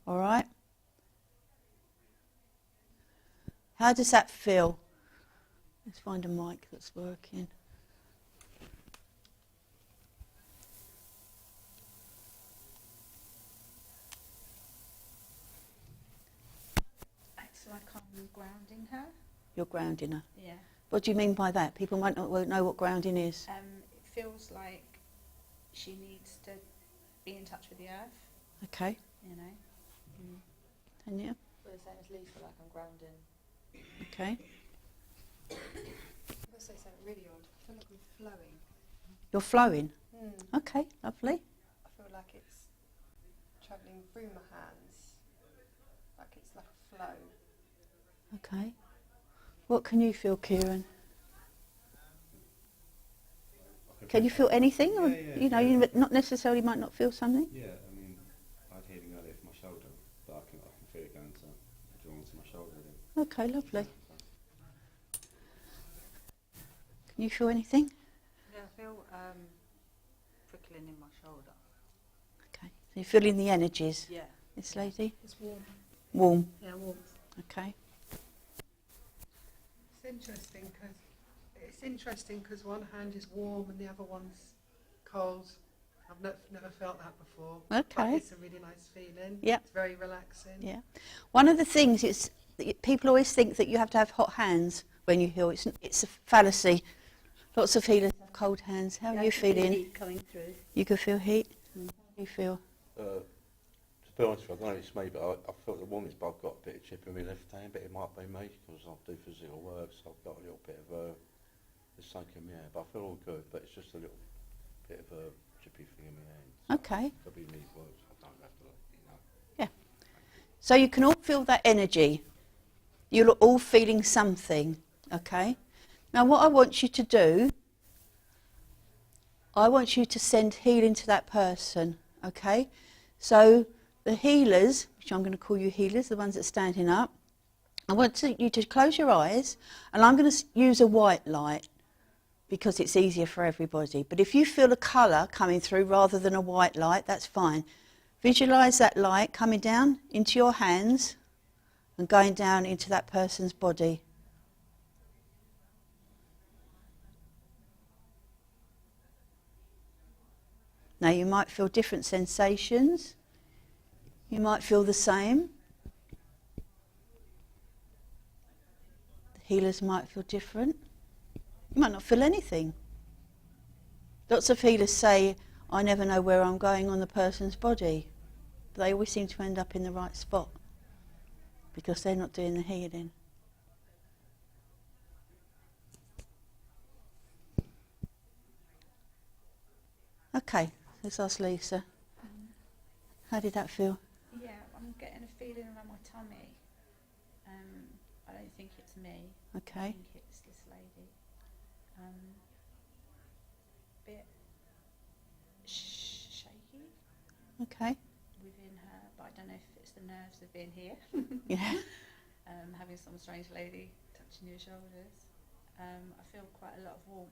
All right? How does that feel? Let's find a mic that's working. It's like I'm grounding her. You're grounding her. Yeah. What do you mean by that? People won't know what grounding is. It feels like she needs to be in touch with the earth, Okay. you know. And you? Well, the same as Lisa, like I'm grounding. Okay. I'm going to say something really odd. I feel like I'm flowing. You're flowing. Mm. Okay, lovely. I feel like it's travelling through my hands. Like it's like a flow. Okay. What can you feel, Kieran? Can you feel anything? Or, you know, you not necessarily might not feel something? Yeah, I mean, I had healing earlier for my shoulder, but I can feel it going to draw onto my shoulder again. Okay, lovely. Can you feel anything? Yeah, I feel prickling in my shoulder. Okay. So you're feeling the energies, Yeah. this lady? It's warm. Warm. Yeah, warm. Okay. It's interesting because one hand is warm and the other one's cold. I've never felt that before. Okay. But it's a really nice feeling. Yep. It's very relaxing. Yeah. One of the things is that people always think that you have to have hot hands when you heal. It's a fallacy. Lots of healers have cold hands. How are you feeling? Heat coming through. You can feel heat? How do you feel? To be honest with you, I don't know if it's me, but I felt the warmth, but I've got a bit of chip in my left hand, but it might be me because I do physical work, so I've got a little bit of it's sunk in my hand, but I feel all good, but it's just a little bit of a chippy thing in my hand. So Okay. could be me works, I don't have to, you know. So you can all feel that energy. You're all feeling something, okay? Now what I want you to do, I want you to send healing to that person, okay? So the healers, which I'm going to call you healers, the ones that are standing up, I want you to close your eyes, and I'm going to use a white light because it's easier for everybody. But if you feel a colour coming through rather than a white light, that's fine. Visualise that light coming down into your hands and going down into that person's body. Now you might feel different sensations. You might feel the same. The healers might feel different. You might not feel anything. Lots of healers say, I never know where I'm going on the person's body. But they always seem to end up in the right spot because they're not doing the healing. Okay, let's ask Lisa. How did that feel? Yeah, I'm getting a feeling around my tummy. I don't think it's me. I Okay, think it's this lady. Bit shaky okay, within her, but I don't know if it's the nerves of being here. yeah, Having some strange lady touching your shoulders. I feel quite a lot of warmth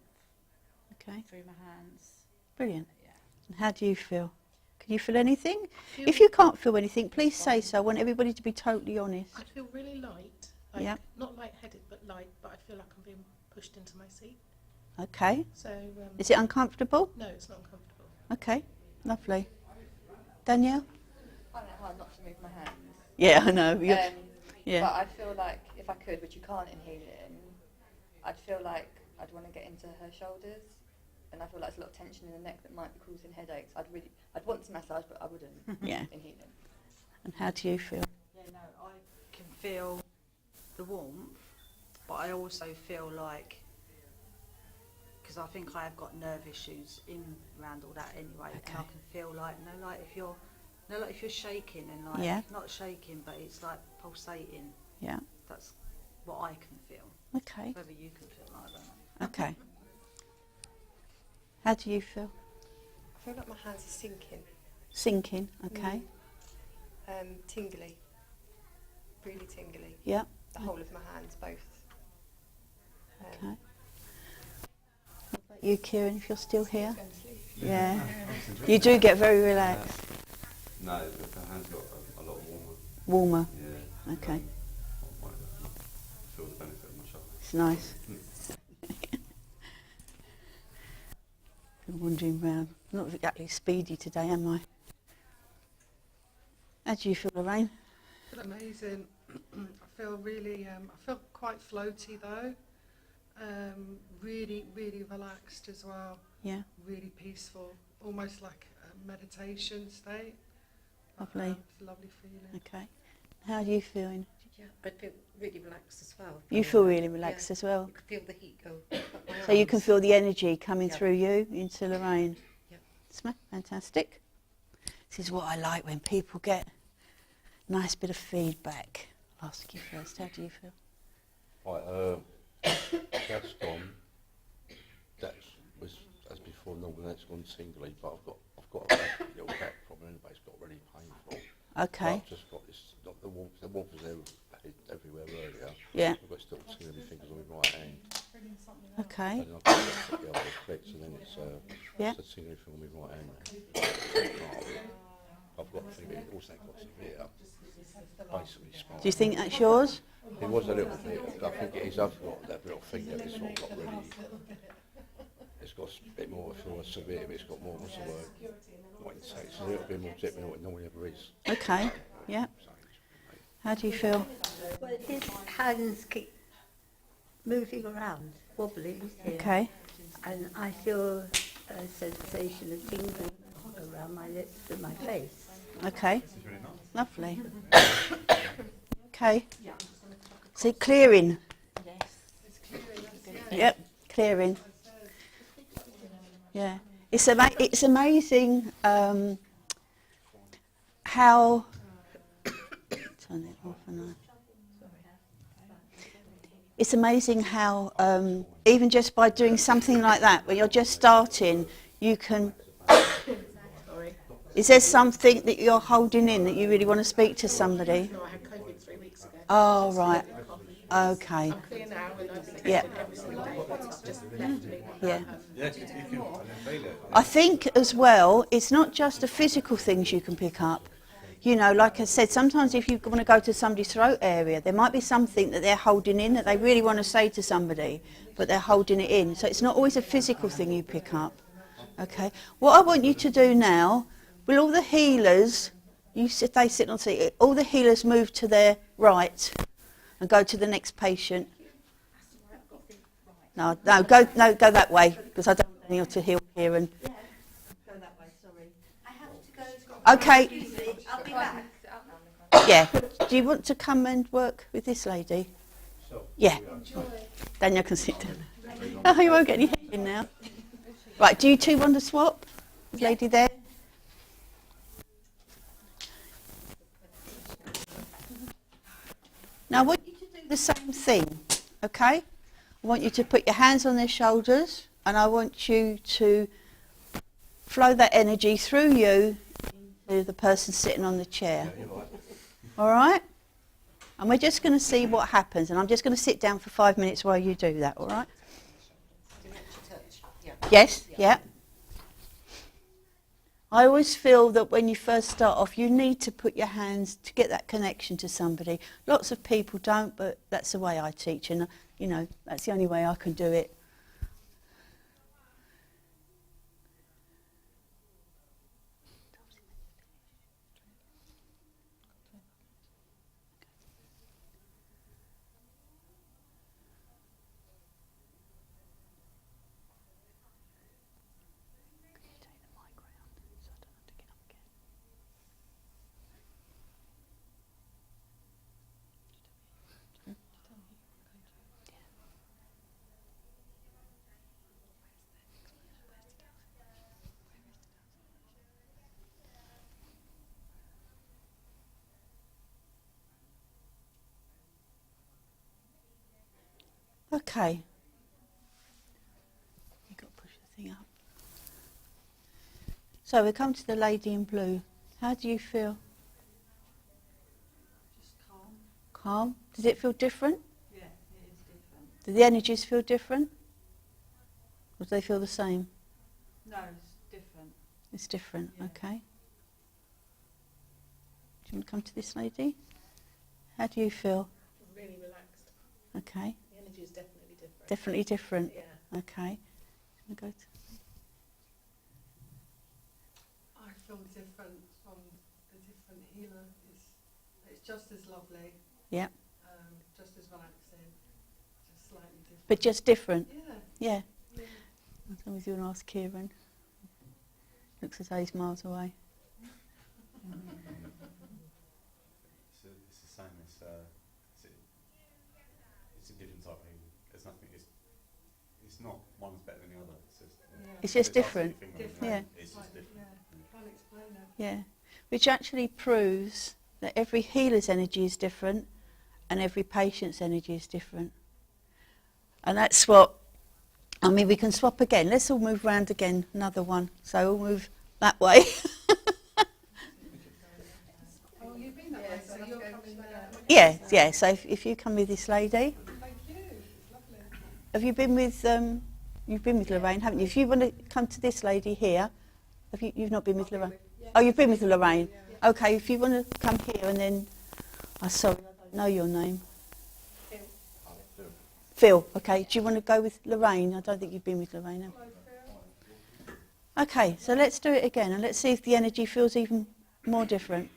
okay, through my hands. brilliant. Yeah. And how do you feel? Can you feel anything? If you can't feel anything, please say so. I want everybody to be totally honest. I feel really light, like Yep. not lightheaded but light, but I feel like I'm being pushed into my seat. Okay. So Is it uncomfortable? no, it's not uncomfortable. Okay, lovely. Danielle? I don't know how not to move my hands. Yeah, I know. Yeah. But I feel like if I could, which you can't in healing, I'd feel like I'd want to get into her shoulders, and I feel like there's a lot of tension in the neck that might be causing headaches. I'd want to massage, but I wouldn't Yeah. in healing. And how do you feel? Yeah, no, I can feel the warmth, but I also feel like, because I think I have got nerve issues in around all that anyway, and I Okay. can feel like, like if you're shaking and like, Yeah. not shaking, but it's like pulsating. Yeah. That's what I can feel. Okay. Whether you can feel, I don't know. Okay. How do you feel? I feel like my hands are sinking. Sinking. Okay. Tingly. Really tingly. Yeah. The whole of my hands, both. Okay. What about you, Kieran, if you're still here? Go and sleep. Yeah. You do get very relaxed. No, the hands got a lot warmer. Warmer. Yeah. Okay. I feel the benefit of my shoulder. It's nice. I'm wandering round. Not exactly speedy today, am I? How do you feel, Lorraine? I feel amazing. I feel really, I feel quite floaty though. Really, really relaxed as well. Yeah. Really peaceful. Almost like a meditation state. Lovely. It's a lovely feeling. Okay. How are you feeling? Yeah, I feel really relaxed as well. You feel really relaxed as well? You can feel the heat go up my So you can arms. feel the energy coming Yeah. through you into Lorraine? Yeah. Fantastic. This is what I like, when people get a nice bit of feedback. I'll ask you first. How do you feel? Right, that's gone. As before normal. That's gone tingly, but I've got a little back problem anyway. It's got really painful. Okay. I've just got this. The warmth was everywhere earlier. Yeah. I've got still tingly fingers on my right hand. Okay. And I've got the other clicks, and then it's Yeah. a tingly thing on my right hand. I've got a thing that also got some here. Basically spine. Do you think that's yours? It was a little bit. I think it is. I've got that little thing that it's sort of got really. It's got a bit more, if more severe, but it's got more, what's the word? What you say, it's a little bit more dip than what it normally ever is. Okay. Yeah. How do you feel? Well, his hands keep moving around, wobbling here. Okay. And I feel a sensation of tingling around my lips and my face. Okay. Lovely. Okay. See, clearing. Yep, clearing. Yeah. It's amazing how... Turn it off and It's amazing how, even just by doing something like that, when you're just starting, you can... Is there something that you're holding in that you really want to speak to somebody? No, I had COVID 3 weeks ago. Oh, right. Okay. I'm clear now and I've been Yeah. tested every single day, but it's just left me. Yeah. I think as well, it's not just the physical things you can pick up. You know, like I said, sometimes if you want to go to somebody's throat area, there might be something that they're holding in that they really want to say to somebody, but they're holding it in. So it's not always a physical thing you pick up. Okay. What I want you to do now, will all the healers, if they sit on the seat, all the healers move to their right and go to the next patient. No, go that way, because I don't want anyone to heal here and. Go that way, sorry. I have to go. Okay. Excuse me, I'll be back. Yeah. Do you want to come and work with this lady? Yeah. Daniel can sit down. Oh, you won't get any hair in now. Right, do you two want to swap? This lady there? Now I want you to do the same thing, okay? I want you to put your hands on their shoulders and I want you to flow that energy through you into the person sitting on the chair. All right? And we're just going to see what happens, and I'm just going to sit down for 5 minutes while you do that, all right? Yes, yeah. I always feel that when you first start off, you need to put your hands to get that connection to somebody. Lots of people don't, but that's the way I teach, and you know, that's the only way I can do it. Okay. You've got to push the thing up. So we come to the lady in blue. How do you feel? calm. Does it feel different? Yeah, it is different. Do the energies feel different? Or do they feel the same? No, it's different. It's different, Yeah. okay. Do you want to come to this lady? How do you feel? Really relaxed. Okay. The energy is definitely different. Definitely different. Yeah. Okay. Do you want to go to I feel different from the different healer. It's just as lovely. Yeah. Just as relaxing. Just slightly different. but just different? Yeah. Yeah. Yeah. I don't know if you want to ask Kieran. Looks as though he's miles away. It's the same. It's a different type of healing. There's nothing. It's not one's better than the other. It's just different. Different. Yeah. It's just different. Yeah. Can't explain it. Yeah. Which actually proves that every healer's energy is different and every patient's energy is different. And that's what, I mean, we can swap again. Let's all move round again, another one. So we'll move that way. Oh, you've been that way, so you're coming there. Yeah, yeah. So if you come with this lady. Thank you. It's lovely. Have you been with, you've been with Lorraine, haven't you? If you want to come to this lady here, you've not been with Lorraine? Oh, you've been with Lorraine. Okay, if you want to come here and then, sorry, I don't know your name. Phil, okay. Do you want to go with Lorraine? I don't think you've been with Lorraine. No? Okay, so let's do it again and let's see if the energy feels even more different.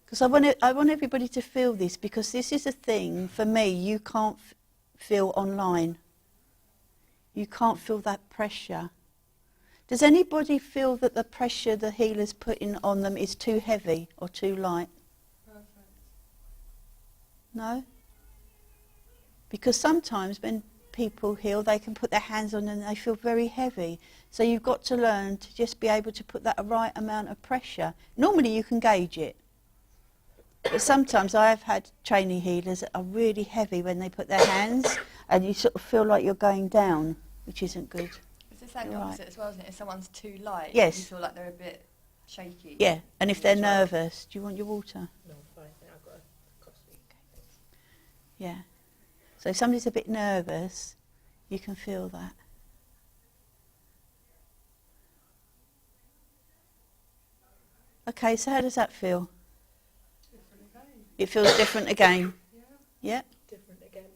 Because I want everybody to feel this, because this is a thing, for me, you can't feel online. You can't feel that pressure. Does anybody feel that the pressure the healer's putting on them is too heavy or too light? Perfect. No? Because sometimes when people heal, they can put their hands on them and they feel very heavy. So you've got to learn to just be able to put that right amount of pressure. Normally you can gauge it. But sometimes I have had trainee healers that are really heavy when they put their hands and you sort of feel like you're going down, which isn't good. It's the same opposite as well, isn't it? If someone's too light, Yes. you feel like they're a bit shaky. Yeah, and if they're nervous, do you want your water? No, fine. I've got a coffee. Yeah. So if somebody's a bit nervous, you can feel that. Okay, so how does that feel? Different again. It feels different again. Yeah. Yeah? Different again.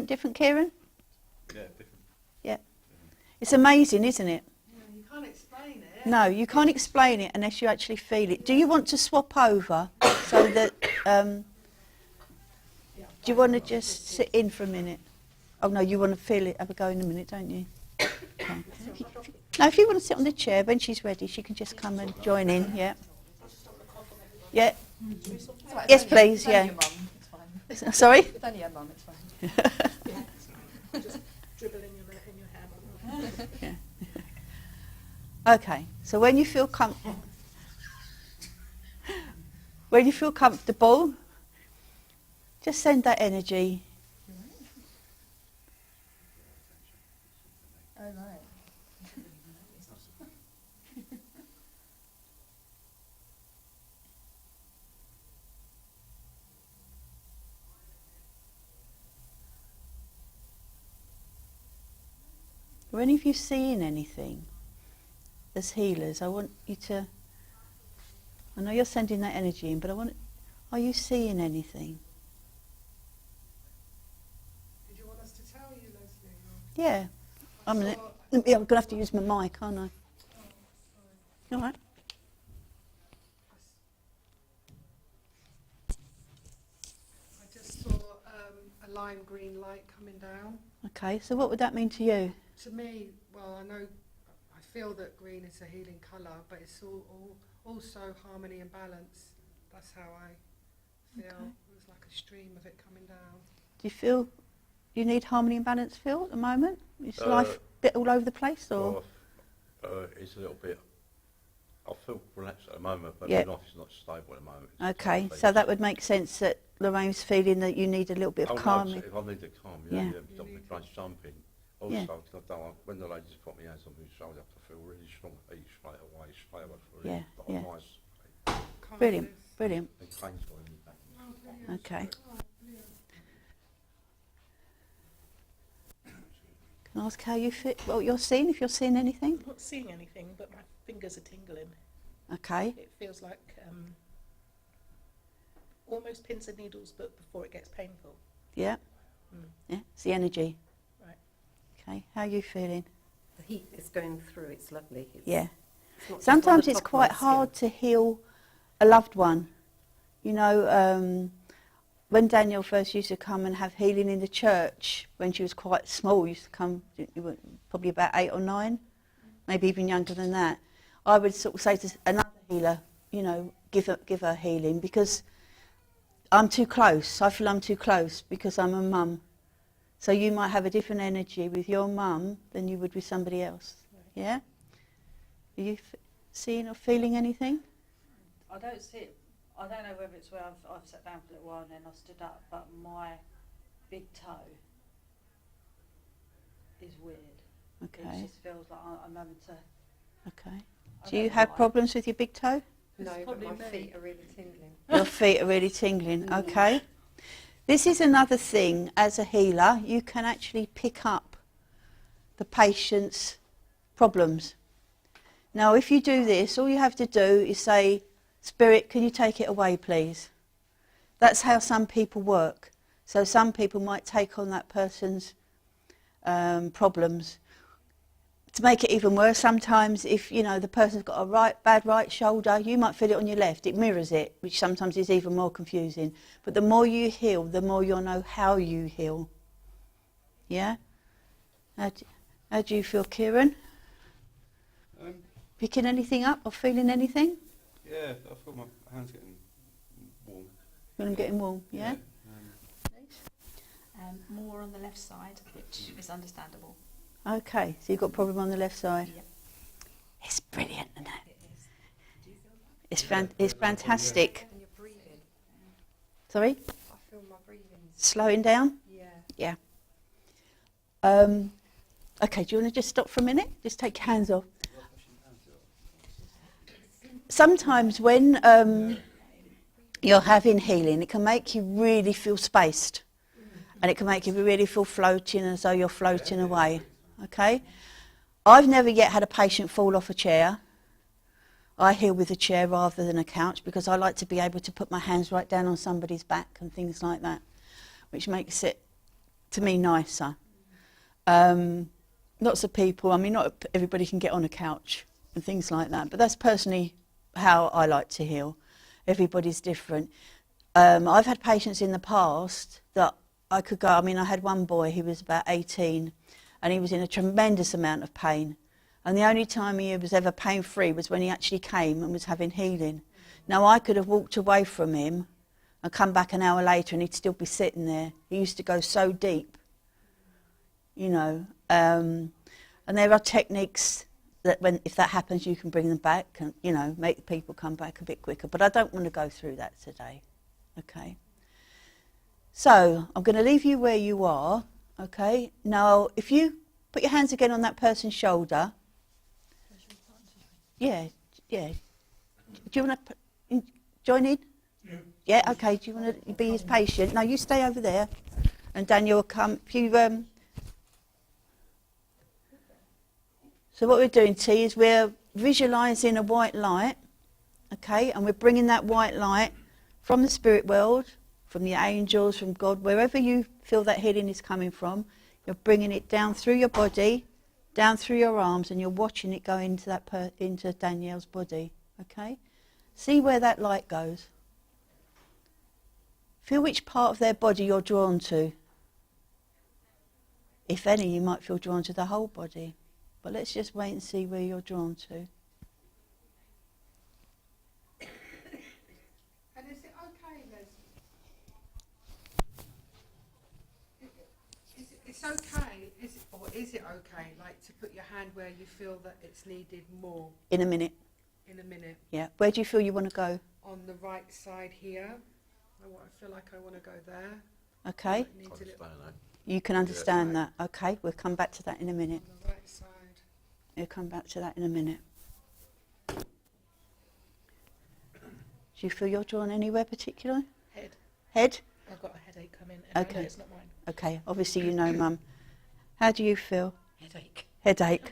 Different, Kieran? Yeah, different. Yeah. It's amazing, isn't it? Yeah, you can't explain it. No, you can't explain it unless you actually feel it. Do you want to swap over so that... do you want to just sit in for a minute? Oh, no, you want to feel it. Have a go in a minute, don't you? Okay. No, if you want to sit on the chair, when she's ready, she can just come and join in, yeah. Yeah. It's all right, Yes, it's only- please, it's only yeah. your mum, it's fine. Sorry? It's only your mum, it's fine. Just dribble in your hair. Yeah. Okay, so when you feel comfortable, just send that energy. Oh, right. Are any of you seeing anything as healers? I want you to, I know you're sending that energy in, but are you seeing anything? Did you want us to tell you, Leslie? Yeah. I'm going to have to use my mic, aren't I? All right. I just saw a lime green light coming down. Okay, so what would that mean to you? To me, well, I feel that green is a healing colour, but it's also harmony and balance. That's how I feel. Okay. It was like a stream of it coming down. Do you feel you need harmony and balance, Phil, at the moment? Is life a bit all over the place, or? Well, it's a little bit. I feel relaxed at the moment, but Yeah. my life's not stable at the moment. It's Okay, quite so big. that would make sense that Lorraine's feeling that you need a little bit of Oh, no, calming. if I need to calm, Yeah. stop me brain jumping. Also, Yeah. 'cause I don't want, when the ladies put me hands on my shoulder, I feel really strong heat straight away for Yeah, it. yeah. Nice. Brilliant, brilliant. It pains for me. Okay. Can I ask how you feel? What you're seeing? If you're seeing anything? I'm not seeing anything, but my fingers are tingling. Okay. It feels like almost pins and needles, but before it gets painful. Yeah. Yeah. It's the energy. Right. Okay. How are you feeling? The heat is going through. It's lovely. Yeah. It's not just Sometimes on the it's top of my quite hard skin. to heal a loved one. You know, when Danielle first used to come and have healing in the church, when she was quite small, used to come, you were probably about 8 or 9, maybe even younger than that. I would sort of say to another healer, you know, give her healing, because I'm too close. I feel I'm too close because I'm a mum. So you might have a different energy with your mum than you would with somebody else. Yeah? Are you seeing or feeling anything? I don't see it. I don't know whether it's where I've sat down for a little while and then I stood up, but my big toe is weird. Okay. It just feels like I'm having to... Okay. I Do you don't know have why. problems with your big toe? No, but probably my me. feet are really tingling. Your feet are really tingling. Okay. This is another thing, as a healer, you can actually pick up the patient's problems. Now, if you do this, all you have to do is say, Spirit, can you take it away, please? That's how some people work. So some people might take on that person's problems. To make it even worse, sometimes if, you know, the person's got a bad right shoulder, you might feel it on your left. It mirrors it, which sometimes is even more confusing. But the more you heal, the more you'll know how you heal. Yeah? How do you feel, Kieran? Picking anything up or feeling anything? Yeah, I feel my hands getting warm. Feel them getting warm, yeah? More on the left side, which is understandable. Okay, so you've got a problem on the left side. Yep. It's brilliant, isn't it? It is. Do you feel that? It's fantastic. And you're breathing. Sorry? I feel my breathing. Slowing down? Yeah. Yeah. Okay, do you want to just stop for a minute? Just take your hands off. Sometimes when you're having healing, it can make you really feel spaced. And it can make you really feel floating, as though you're floating away. Okay? I've never yet had a patient fall off a chair. I heal with a chair rather than a couch, because I like to be able to put my hands right down on somebody's back and things like that, which makes it, to me, nicer. Lots of people, I mean, not everybody can get on a couch and things like that, but that's personally how I like to heal. Everybody's different. I've had patients in the past that I could go, I mean, I had one boy, he was about 18, and he was in a tremendous amount of pain. And the only time he was ever pain-free was when he actually came and was having healing. Now, I could have walked away from him and come back an hour later and he'd still be sitting there. He used to go so deep, you know. And there are techniques that if that happens, you can bring them back and, you know, make people come back a bit quicker. But I don't want to go through that today, okay? So, I'm going to leave you where you are, okay? Now, if you put your hands again on that person's shoulder. Yeah. Do you want to join in? Yeah, okay. Do you want to be his patient? No, you stay over there. And Daniel will come. If you, so what we're doing, T, is we're visualising a white light, okay? And we're bringing that white light from the spirit world, from the angels, from God, wherever you feel that healing is coming from. You're bringing it down through your body, down through your arms, and you're watching it go into into Danielle's body, okay? See where that light goes. Feel which part of their body you're drawn to. If any, you might feel drawn to the whole body. But let's just wait and see where you're drawn to. And is it okay, Les? It's okay, is it okay, like, to put your hand where you feel that it's needed more? In a minute. In a minute. Yeah. Where do you feel you want to go? On the right side here. I feel like I want to go there. Okay. It needs a little You can understand that. Okay. We'll come back to that in a minute. on the right side. We'll come back to that in a minute. Do you feel you're drawn anywhere particular? Head. Head? I've got a headache coming, and I Okay. know it's not mine. Okay, obviously you know, Mum. How do you feel? Headache. Headache.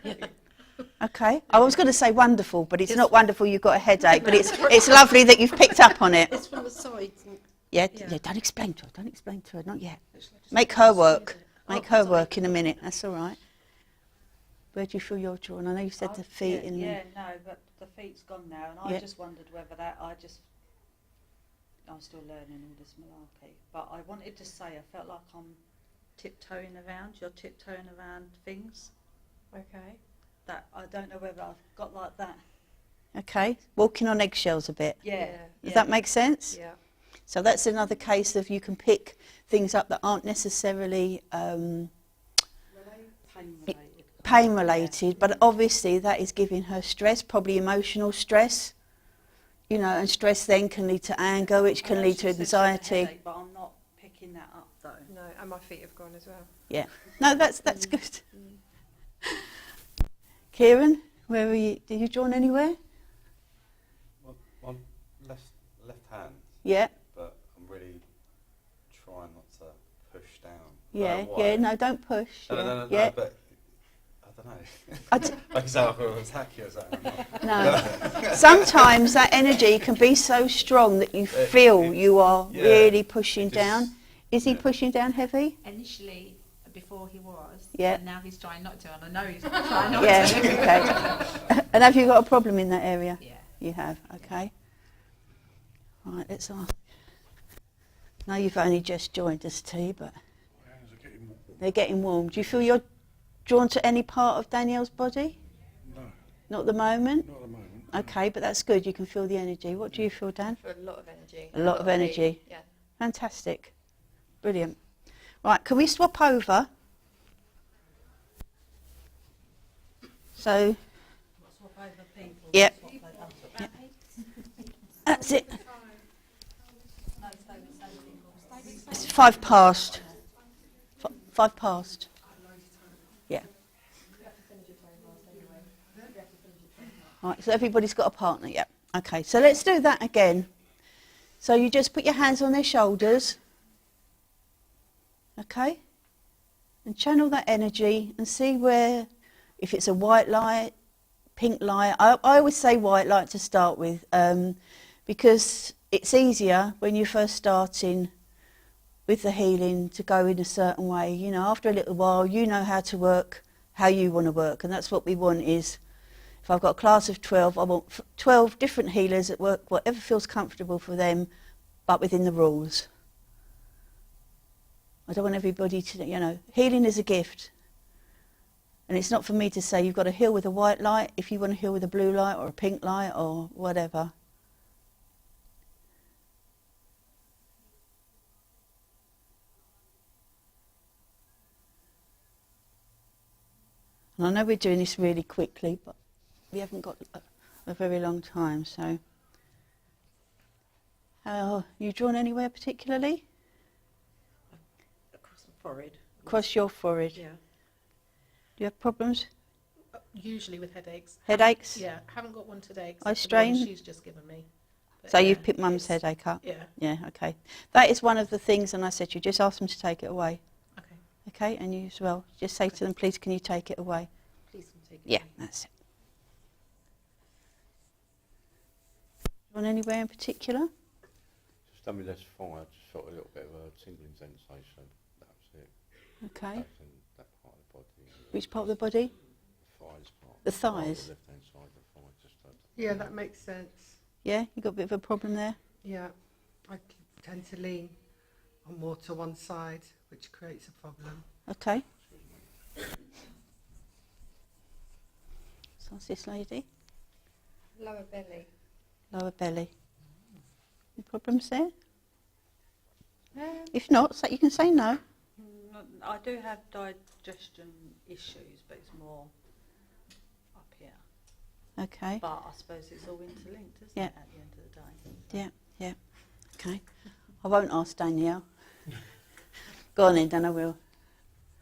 Okay. I was going to say wonderful, but it's not wonderful you've got a headache, but it's lovely that you've picked up on it. It's from the sides. Yeah, Yeah. don't explain to her. Don't explain to her. Not yet. Shall I just Make her work. smooth it? Make Oh, her sorry. work in a minute. That's all right. Where do you feel you're drawn? I know you said the feet in Yeah, no, but the feet's gone now, and I Yeah. just wondered whether I'm still learning all this malarkey. But I wanted to say, I felt like I'm tiptoeing around. You're tiptoeing around things Okay. that I don't know whether I've got like that. Okay. Walking on eggshells a bit. Yeah. Does that make sense? Yeah. So that's another case of you can pick things up that aren't necessarily Pain related. pain related, but obviously that is giving her stress, probably emotional stress. You know, and stress then can lead to anger, which can lead to anxiety. Headache, but I'm not picking that up though. No, and my feet have gone as well. Yeah. No, that's good. Kieran, where were you? Did you drawn anywhere? Well, I'm left hand, Yeah. but I'm really trying not to push down. Yeah. Why? Yeah. No, don't push. No, yeah. no, yeah. no, but I don't know. I d- Like I say, I feel attack you or something. No. Sometimes that energy can be so strong that you feel you are yeah, really pushing just- down. Is he yeah. pushing down heavy? Initially, before he was, Yeah. and now he's trying not to, and I know he's trying not Yeah. to. Okay. And have you got a problem in that area? Yeah. You have. Okay. Right. Let's ask. Now you've only just joined us, T, but they're getting warm. Do you feel you're drawn to any part of Danielle's body? No, Not at the moment? not at the moment. Okay, but that's good. You can feel the energy. What do you feel, Dan? For a lot of energy. A lot of energy. Yeah. Fantastic. Brilliant. Right, can we swap over? So, Swap over people. Yep. Swap over. that's it. It's 5 past. 5 past. Yeah. Right, so everybody's got a partner, yeah. Okay, so let's do that again. So you just put your hands on their shoulders. Okay? And channel that energy and see where, if it's a white light, pink light. I always say white light to start with because it's easier when you're first starting with the healing to go in a certain way. You know, after a little while, you know how to work, how you want to work. And that's what we want is, if I've got a class of 12, I want 12 different healers that work whatever feels comfortable for them, but within the rules. I don't want everybody to, you know, healing is a gift. And it's not for me to say you've got to heal with a white light if you want to heal with a blue light or a pink light or whatever. And I know we're doing this really quickly, but we haven't got a very long time, so. You drawn anywhere particularly? Across the forehead. Across your forehead? Yeah. Do you have problems? Usually with headaches. Headaches? Yeah, haven't got one today. Eye except the one strain? she's just given me. But So yeah, you've picked Mum's it's- headache up? Yeah. Yeah, okay. That is one of the things, and I said you just ask them to take it away. Okay. Okay, and you as well. Just say to them, please, can you take it away? Please can take it Yeah, away. that's it. Want anywhere in particular? Just done me less fire, I just felt a little bit of a tingling sensation. That was it. Okay. Back in that part of the body. Which part of the body? The thighs part. The thighs? The left hand side of the thigh. Just Yeah, that makes sense. Yeah, you got a bit of a problem there? Yeah, I tend to lean on more to one side, which creates a problem. Okay. So what's this lady? Lower belly. Lower belly. Any problems there? If not, so you can say no. I do have digestion issues, but it's more up here. Okay. But I suppose it's all interlinked, isn't Yeah. it, at the end of the day? Yeah, yeah. Okay. I won't ask Danielle. Go on then, Dan, I will.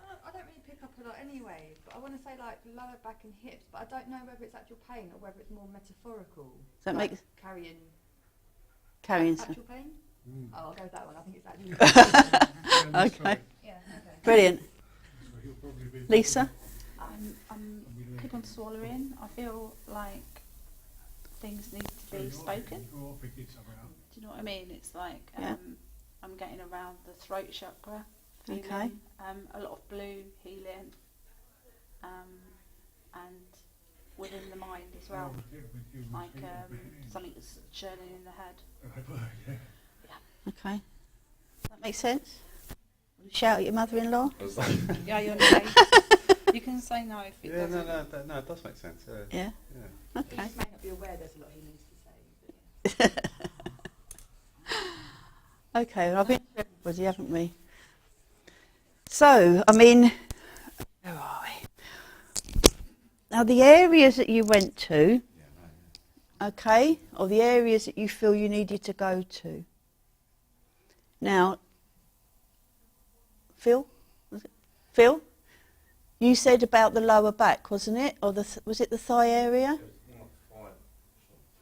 I don't really pick up a lot anyway, but I want to say like lower back and hips, but I don't know whether it's actual pain or whether it's more metaphorical. Does that like make carrying carrying some? actual pain? Oh, I'll go with that one. I think it's actually. Okay, Yeah. Okay. brilliant. Lisa? I'm quick on swallowing. I feel like things need to be spoken. Do you know what I mean? It's like Yeah. I'm getting around the throat chakra, feeling Okay. a lot of blue healing, and within the mind as well, like something that's churning in the head. Okay. That makes sense? Shout at your mother-in-law? Yeah, you're okay. You can say no if it Yeah, doesn't. no, it does make sense. Yeah. Yeah. Okay. He just may not be aware there's a lot he needs to say. But yeah. Okay, well, I've been through everybody, haven't we? So, I mean, where are we? Now, the areas that you went to, okay, or the areas that you feel you needed to go to. Now, Phil? Was it? Phil? You said about the lower back, wasn't it? Or was it the thigh area?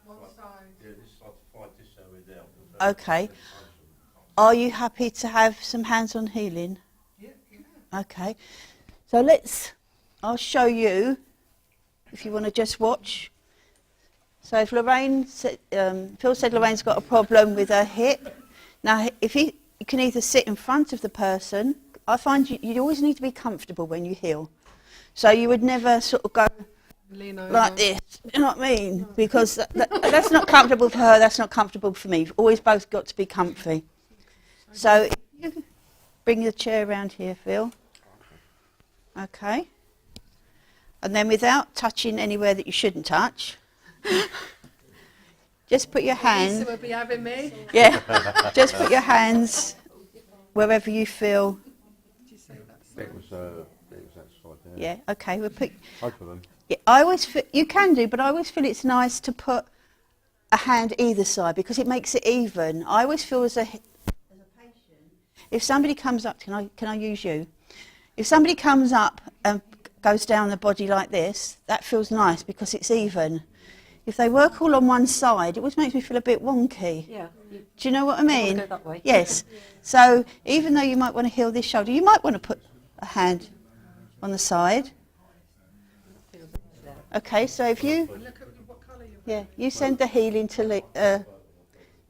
One side. Yeah, this side, fight this area there. Okay. Are you happy to have some hands-on healing? Yeah. Okay. So I'll show you, if you want to just watch. So if Phil said Lorraine's got a problem with her hip. Now, if you can either sit in front of the person. I find you always need to be comfortable when you heal. So you would never sort of go Lean over. like this, you know what I mean? Because that's not comfortable for her, that's not comfortable for me. You've always both got to be comfy. So if you bring the chair around here, Phil. Okay. And then without touching anywhere that you shouldn't touch, just put your hand. Lisa will be having me. Yeah, just put your hands wherever you feel. It was that side there. Yeah, okay. We'll put. Both of them. Yeah, I always feel, you can do, but I always feel it's nice to put a hand either side because it makes it even. I always feel as a patient, if somebody comes up, can I use you? If somebody comes up and goes down the body like this, that feels nice because it's even. If they work all on one side, it always makes me feel a bit wonky. Yeah. Do you know what I mean? Go that way. Yes. So even though you might want to heal this shoulder, you might want to put a hand on the side. Okay, so if you, Look at what colour you're yeah, you send the healing to,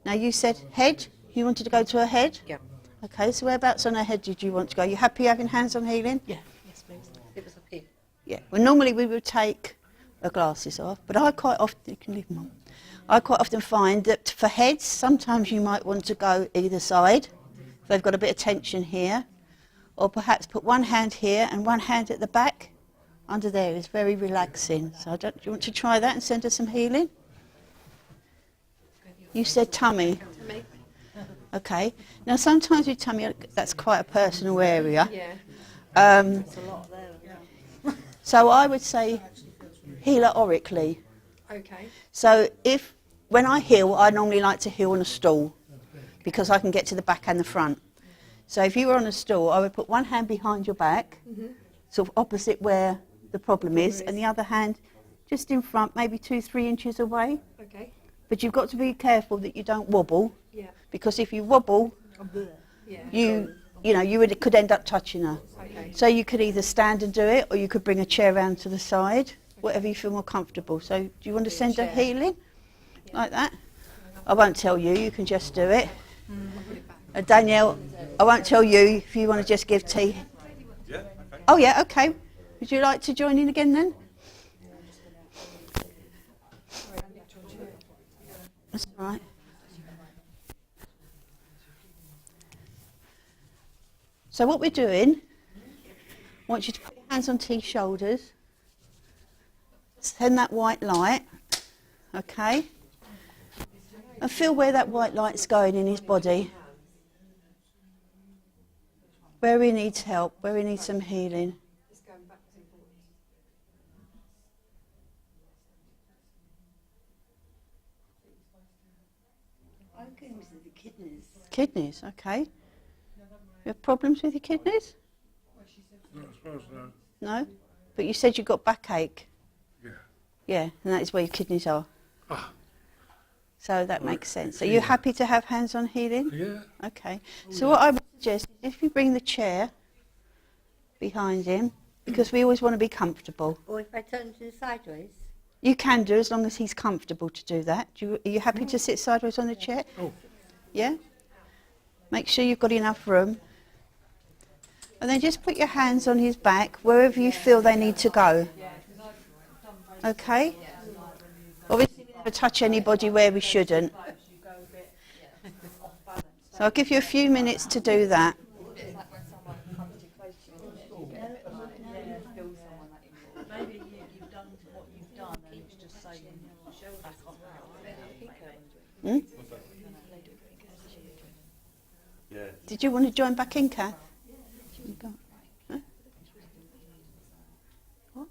now you said head, you wanted to go to her head? Yeah. Okay, so whereabouts on her head did you want to go? You happy having hands on healing? Yeah. Yes, please. It was up here. Yeah, well normally we would take her glasses off, but I quite often, you can leave them on. I quite often find that for heads, sometimes you might want to go either side, if they've got a bit of tension here, or perhaps put one hand here and one hand at the back, under there. It's very relaxing. So do you want to try that and send her some healing? You said tummy. Tummy. Okay. Now sometimes with tummy, that's quite a personal area. Yeah. There's a lot there. So I would say heal her aurically. Okay. So when I heal, I normally like to heal on a stool because I can get to the back and the front. So if you were on a stool, I would put one hand behind your back, sort of opposite where the problem is, and the other hand just in front, maybe 2-3 inches away. Okay. But you've got to be careful that you don't wobble, Yeah. because if you wobble, Yeah. you could end up touching her. Okay. So you could either stand and do it, or you could bring a chair round to the side, whatever you feel more comfortable. So do you want to send her chair. healing like that? I won't tell you, you can just do it. Danielle, I won't tell you if you want to just give tea. Yeah, okay. Oh yeah, okay. Would you like to join in again then? That's all right. So what we're doing, I want you to put your hands on T's shoulders. Send that white light, okay? And feel where that white light's going in his body. Where he needs help, where he needs some healing. It's going backwards and forwards. I'm going to the kidneys. Kidneys, okay. You have problems with your kidneys? Not as far as No? But you said you got backache. Yeah. Yeah, and that is where your kidneys are. Ah. So that makes sense. Are you happy to have hands-on healing? Yeah. Okay. So what I would suggest is if you bring the chair behind him, because we always want to be comfortable. Or if I turn to sideways? You can do, as long as he's comfortable to do that. Are you happy to sit sideways on the chair? Oh. Yeah? Make sure you've got enough room. And then just put your hands on his back, wherever you feel they need to go. Okay? Obviously, we never touch anybody where we shouldn't. So I'll give you a few minutes to do that. It's like when someone comes too close to you, isn't it? You get a bit like, feel someone like you. Maybe you've done what you've done and it's just saying back off now. Hmm? Yeah. Did you want to join back in, Kath? Huh? What?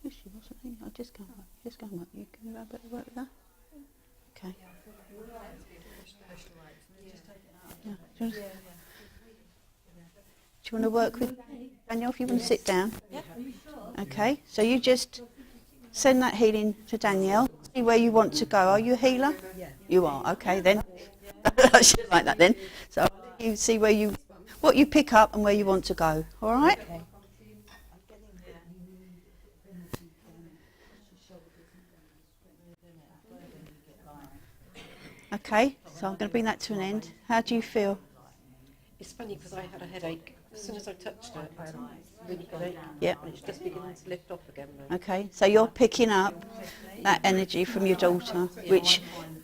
No, she wasn't here. I'll just go and work. Just go and work. You can have a bit of work with that? Okay. Yeah. Do you want to work with Daniel if you want to sit down? Yeah. Okay, so you just send that healing to Danielle. See where you want to go. Are you a healer? Yeah. You are. Okay, then. I should like that then. So I'll let you see what you pick up and where you want to go. All right? Okay. Okay, so I'm going to bring that to an end. How do you feel? It's funny because I had a headache. As soon as I touched it, I had a really good ache. Yeah. And it's just beginning to lift off again now. Okay, so you're picking up that energy from your daughter, which,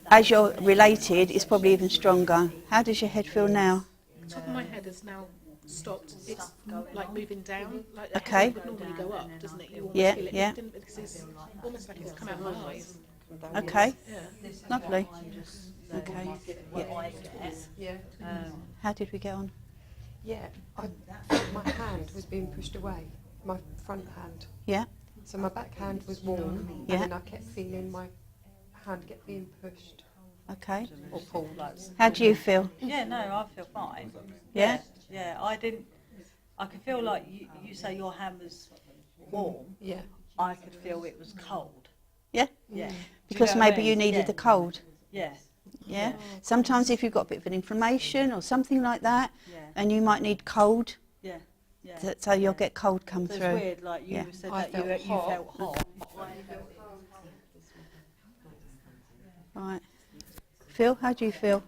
as you're related, is probably even stronger. How does your head feel now? The top of my head has now stopped. It's like moving down. Like the Okay. head would normally go up, doesn't it? You almost Yeah, feel it yeah. lifting, because it's almost like it's come out of my eyes. Okay, Yeah. lovely. Okay, yeah. Yeah. How did we get on? Yeah. My hand was being pushed away, my front hand. Yeah, So my back hand was warm, Yeah. and then I kept feeling my hand get being pushed. okay. Or pull like. How do you feel? Yeah, no, I feel fine. Yeah? Yeah, I didn't. I could feel like you say your hand was warm. Yeah. I could feel it was cold. Yeah? Yeah. Because know what I maybe you mean? needed Yeah. the cold. Yeah. Yeah? Sometimes if you've got a bit of an inflammation or something like that, Yeah. and you might need cold, Yeah. Yeah. so you'll get cold come So it's through. weird, like you Yeah. said I that felt you hot. felt hot. Right. Phil, how do you feel?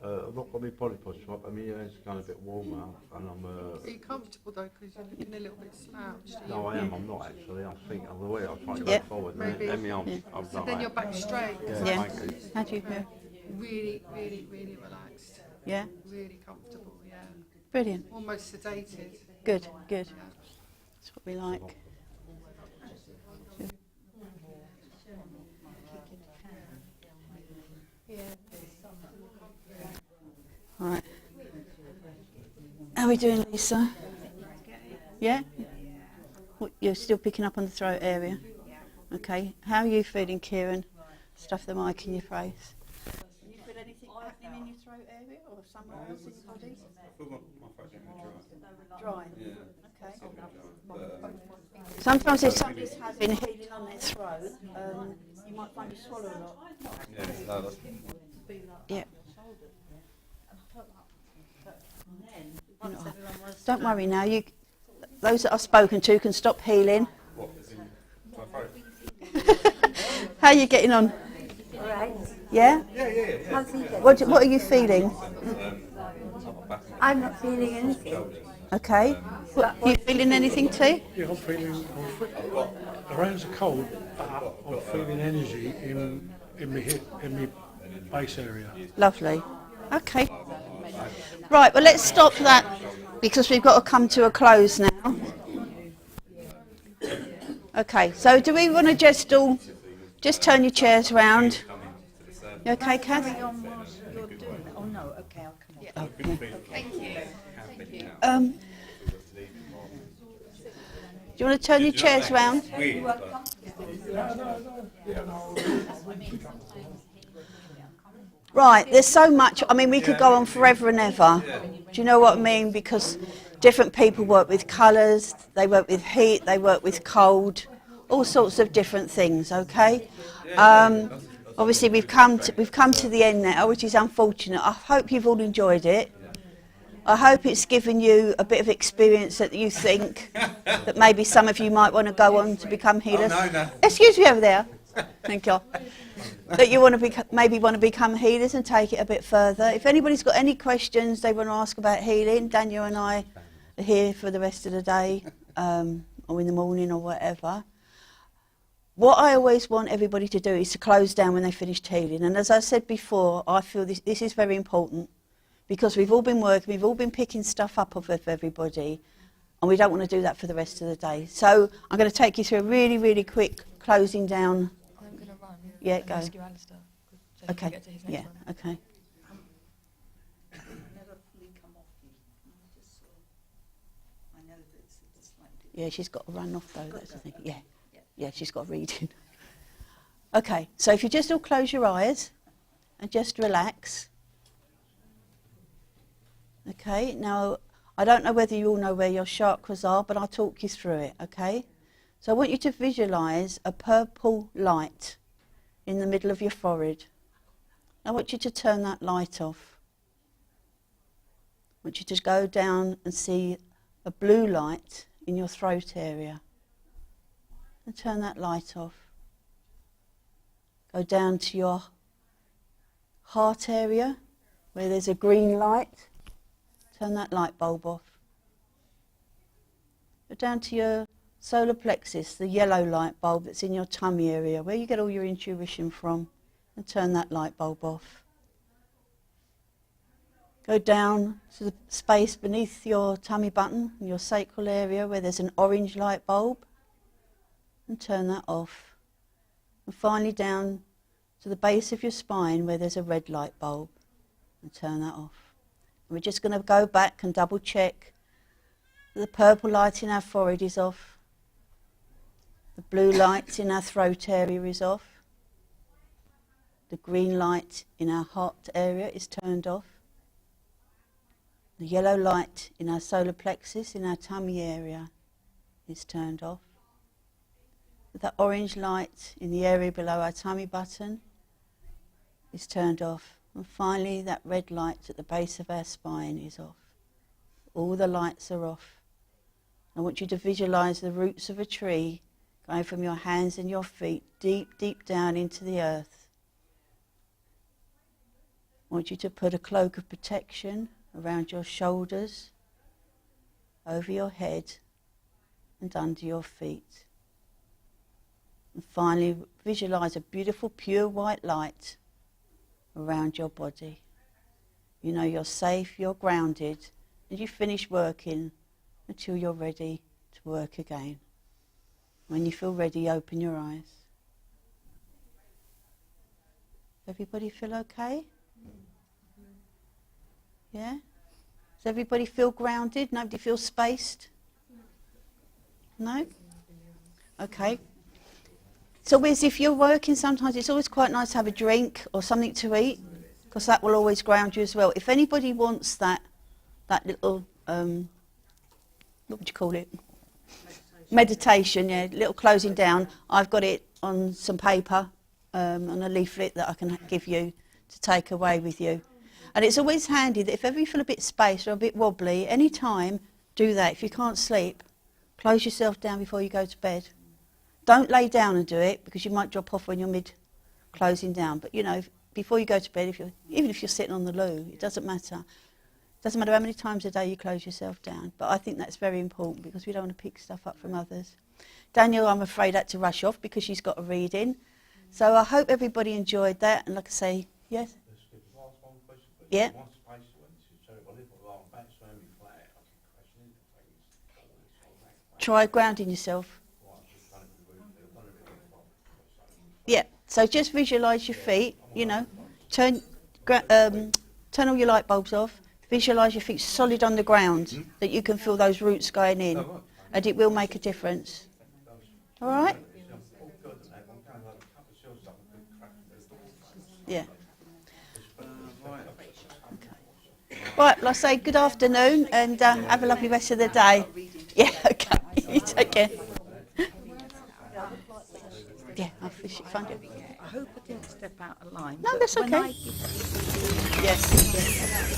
I've not got my body posture up, and my hair's going a bit warmer, and I'm... Are you comfortable though? Because you're looking a little bit slouched. No, I am. I'm not actually. I think I'm the way I'm trying to Yeah. go forward. Maybe. And my arms, Yeah. I'm So not then you're right. back straight. Yeah. Thank you. How do you feel? Really, really, really relaxed. Yeah? Really comfortable. Yeah. Brilliant. Almost sedated. Good, good. That's what we like. Right. How are we doing, Lisa? Yeah? What, you're still picking up on the throat area? Okay. How are you feeling, Kieran? Stuff the mic in your face. Do you feel anything happening in your throat area or somewhere else in your body? I feel my throat getting dry. Dry? Yeah. Okay. Sometimes if somebody's having healing on their throat, you might find you swallow a lot. Yeah, no, that's Yeah. Don't worry now. Those that I've spoken to can stop healing. what is in my throat. How are you getting on? All right. Yeah? Yeah. How's he getting? What are you feeling? I'm not feeling anything. Okay. Are you feeling anything too? Yeah, I'm feeling, around the cold, I'm feeling energy in my hip, in my base area. Lovely. Okay. Right, well let's stop that because we've got to come to a close now. Okay, so do we want to just turn your chairs round? You okay, Kath? Oh no, okay, I'll come on. Okay. Thank you. Do you want to turn your chairs round? Right, there's so much. I mean, we could go on forever and ever. Do you know what I mean? Because different people work with colours, they work with heat, they work with cold, all sorts of different things. Okay. Obviously, we've come to the end now, which is unfortunate. I hope you've all enjoyed it. I hope it's given you a bit of experience that you think that maybe some of you might want to go on to become healers. Oh, no. Excuse me over there. Thank you. That you want to maybe want to become healers and take it a bit further. If anybody's got any questions they want to ask about healing, Daniel and I are here for the rest of the day, or in the morning or whatever. What I always want everybody to do is to close down when they finished healing. And as I said before, I feel this is very important because we've all been working, we've all been picking stuff up off of everybody, and we don't want to do that for the rest of the day. So I'm going to take you through a really, really quick closing down. I'm going to run. Yeah, go. Rescue Alistair, so Okay. Get to his next Yeah. one. Okay. Never fully come off you. I know that it's like. Yeah, she's got to run off though. That's the thing. Yeah. Yeah, she's got a reading. Okay, so if you just all close your eyes and just relax. Okay, now I don't know whether you all know where your chakras are, but I'll talk you through it, okay? So I want you to visualise a purple light in the middle of your forehead. I want you to turn that light off. I want you to go down and see a blue light in your throat area. And turn that light off. Go down to your heart area where there's a green light. Turn that light bulb off. Go down to your solar plexus, the yellow light bulb that's in your tummy area where you get all your intuition from, and turn that light bulb off. Go down to the space beneath your tummy button, in your sacral area where there's an orange light bulb, and turn that off. And finally down to the base of your spine where there's a red light bulb, and turn that off. And we're just going to go back and double check that the purple light in our forehead is off, the blue light in our throat area is off, the green light in our heart area is turned off, the yellow light in our solar plexus in our tummy area is turned off. That orange light in the area below our tummy button is turned off. And finally, that red light at the base of our spine is off. All the lights are off. I want you to visualise the roots of a tree going from your hands and your feet deep, deep down into the earth. I want you to put a cloak of protection around your shoulders, over your head, and under your feet. And finally, visualise a beautiful, pure white light around your body. You know you're safe, you're grounded, and you finish working until you're ready to work again. When you feel ready, open your eyes. Everybody feel okay? Yeah? Does everybody feel grounded? Nobody feel spaced? No? Okay. It's always, if you're working, sometimes it's always quite nice to have a drink or something to eat, because that will always ground you as well. If anybody wants that little, what would you call it? Meditation, yeah, little closing down. I've got it on some paper, on a leaflet that I can give you to take away with you. And it's always handy that if ever you feel a bit spaced or a bit wobbly, any time, do that. If you can't sleep, close yourself down before you go to bed. Don't lay down and do it, because you might drop off when you're mid-closing down. But, you know, before you go to bed, even if you're sitting on the loo, it doesn't matter. It doesn't matter how many times a day you close yourself down. But I think that's very important, because we don't want to pick stuff up from others. Daniel, I'm afraid, had to rush off because she's got a reading. So I hope everybody enjoyed that. And like I say, yes? Yeah. Try grounding yourself. Yeah, so just visualise your feet, you know, turn all your light bulbs off, visualise your feet solid on the ground, that you can feel those roots going in, and it will make a difference. All right? Yeah. Okay. Right, well, I say good afternoon, and have a lovely rest of the day. Yeah, okay. You take care. Yeah, I'll find it. I hope I didn't step out of line. No, but that's when okay. I did Yes.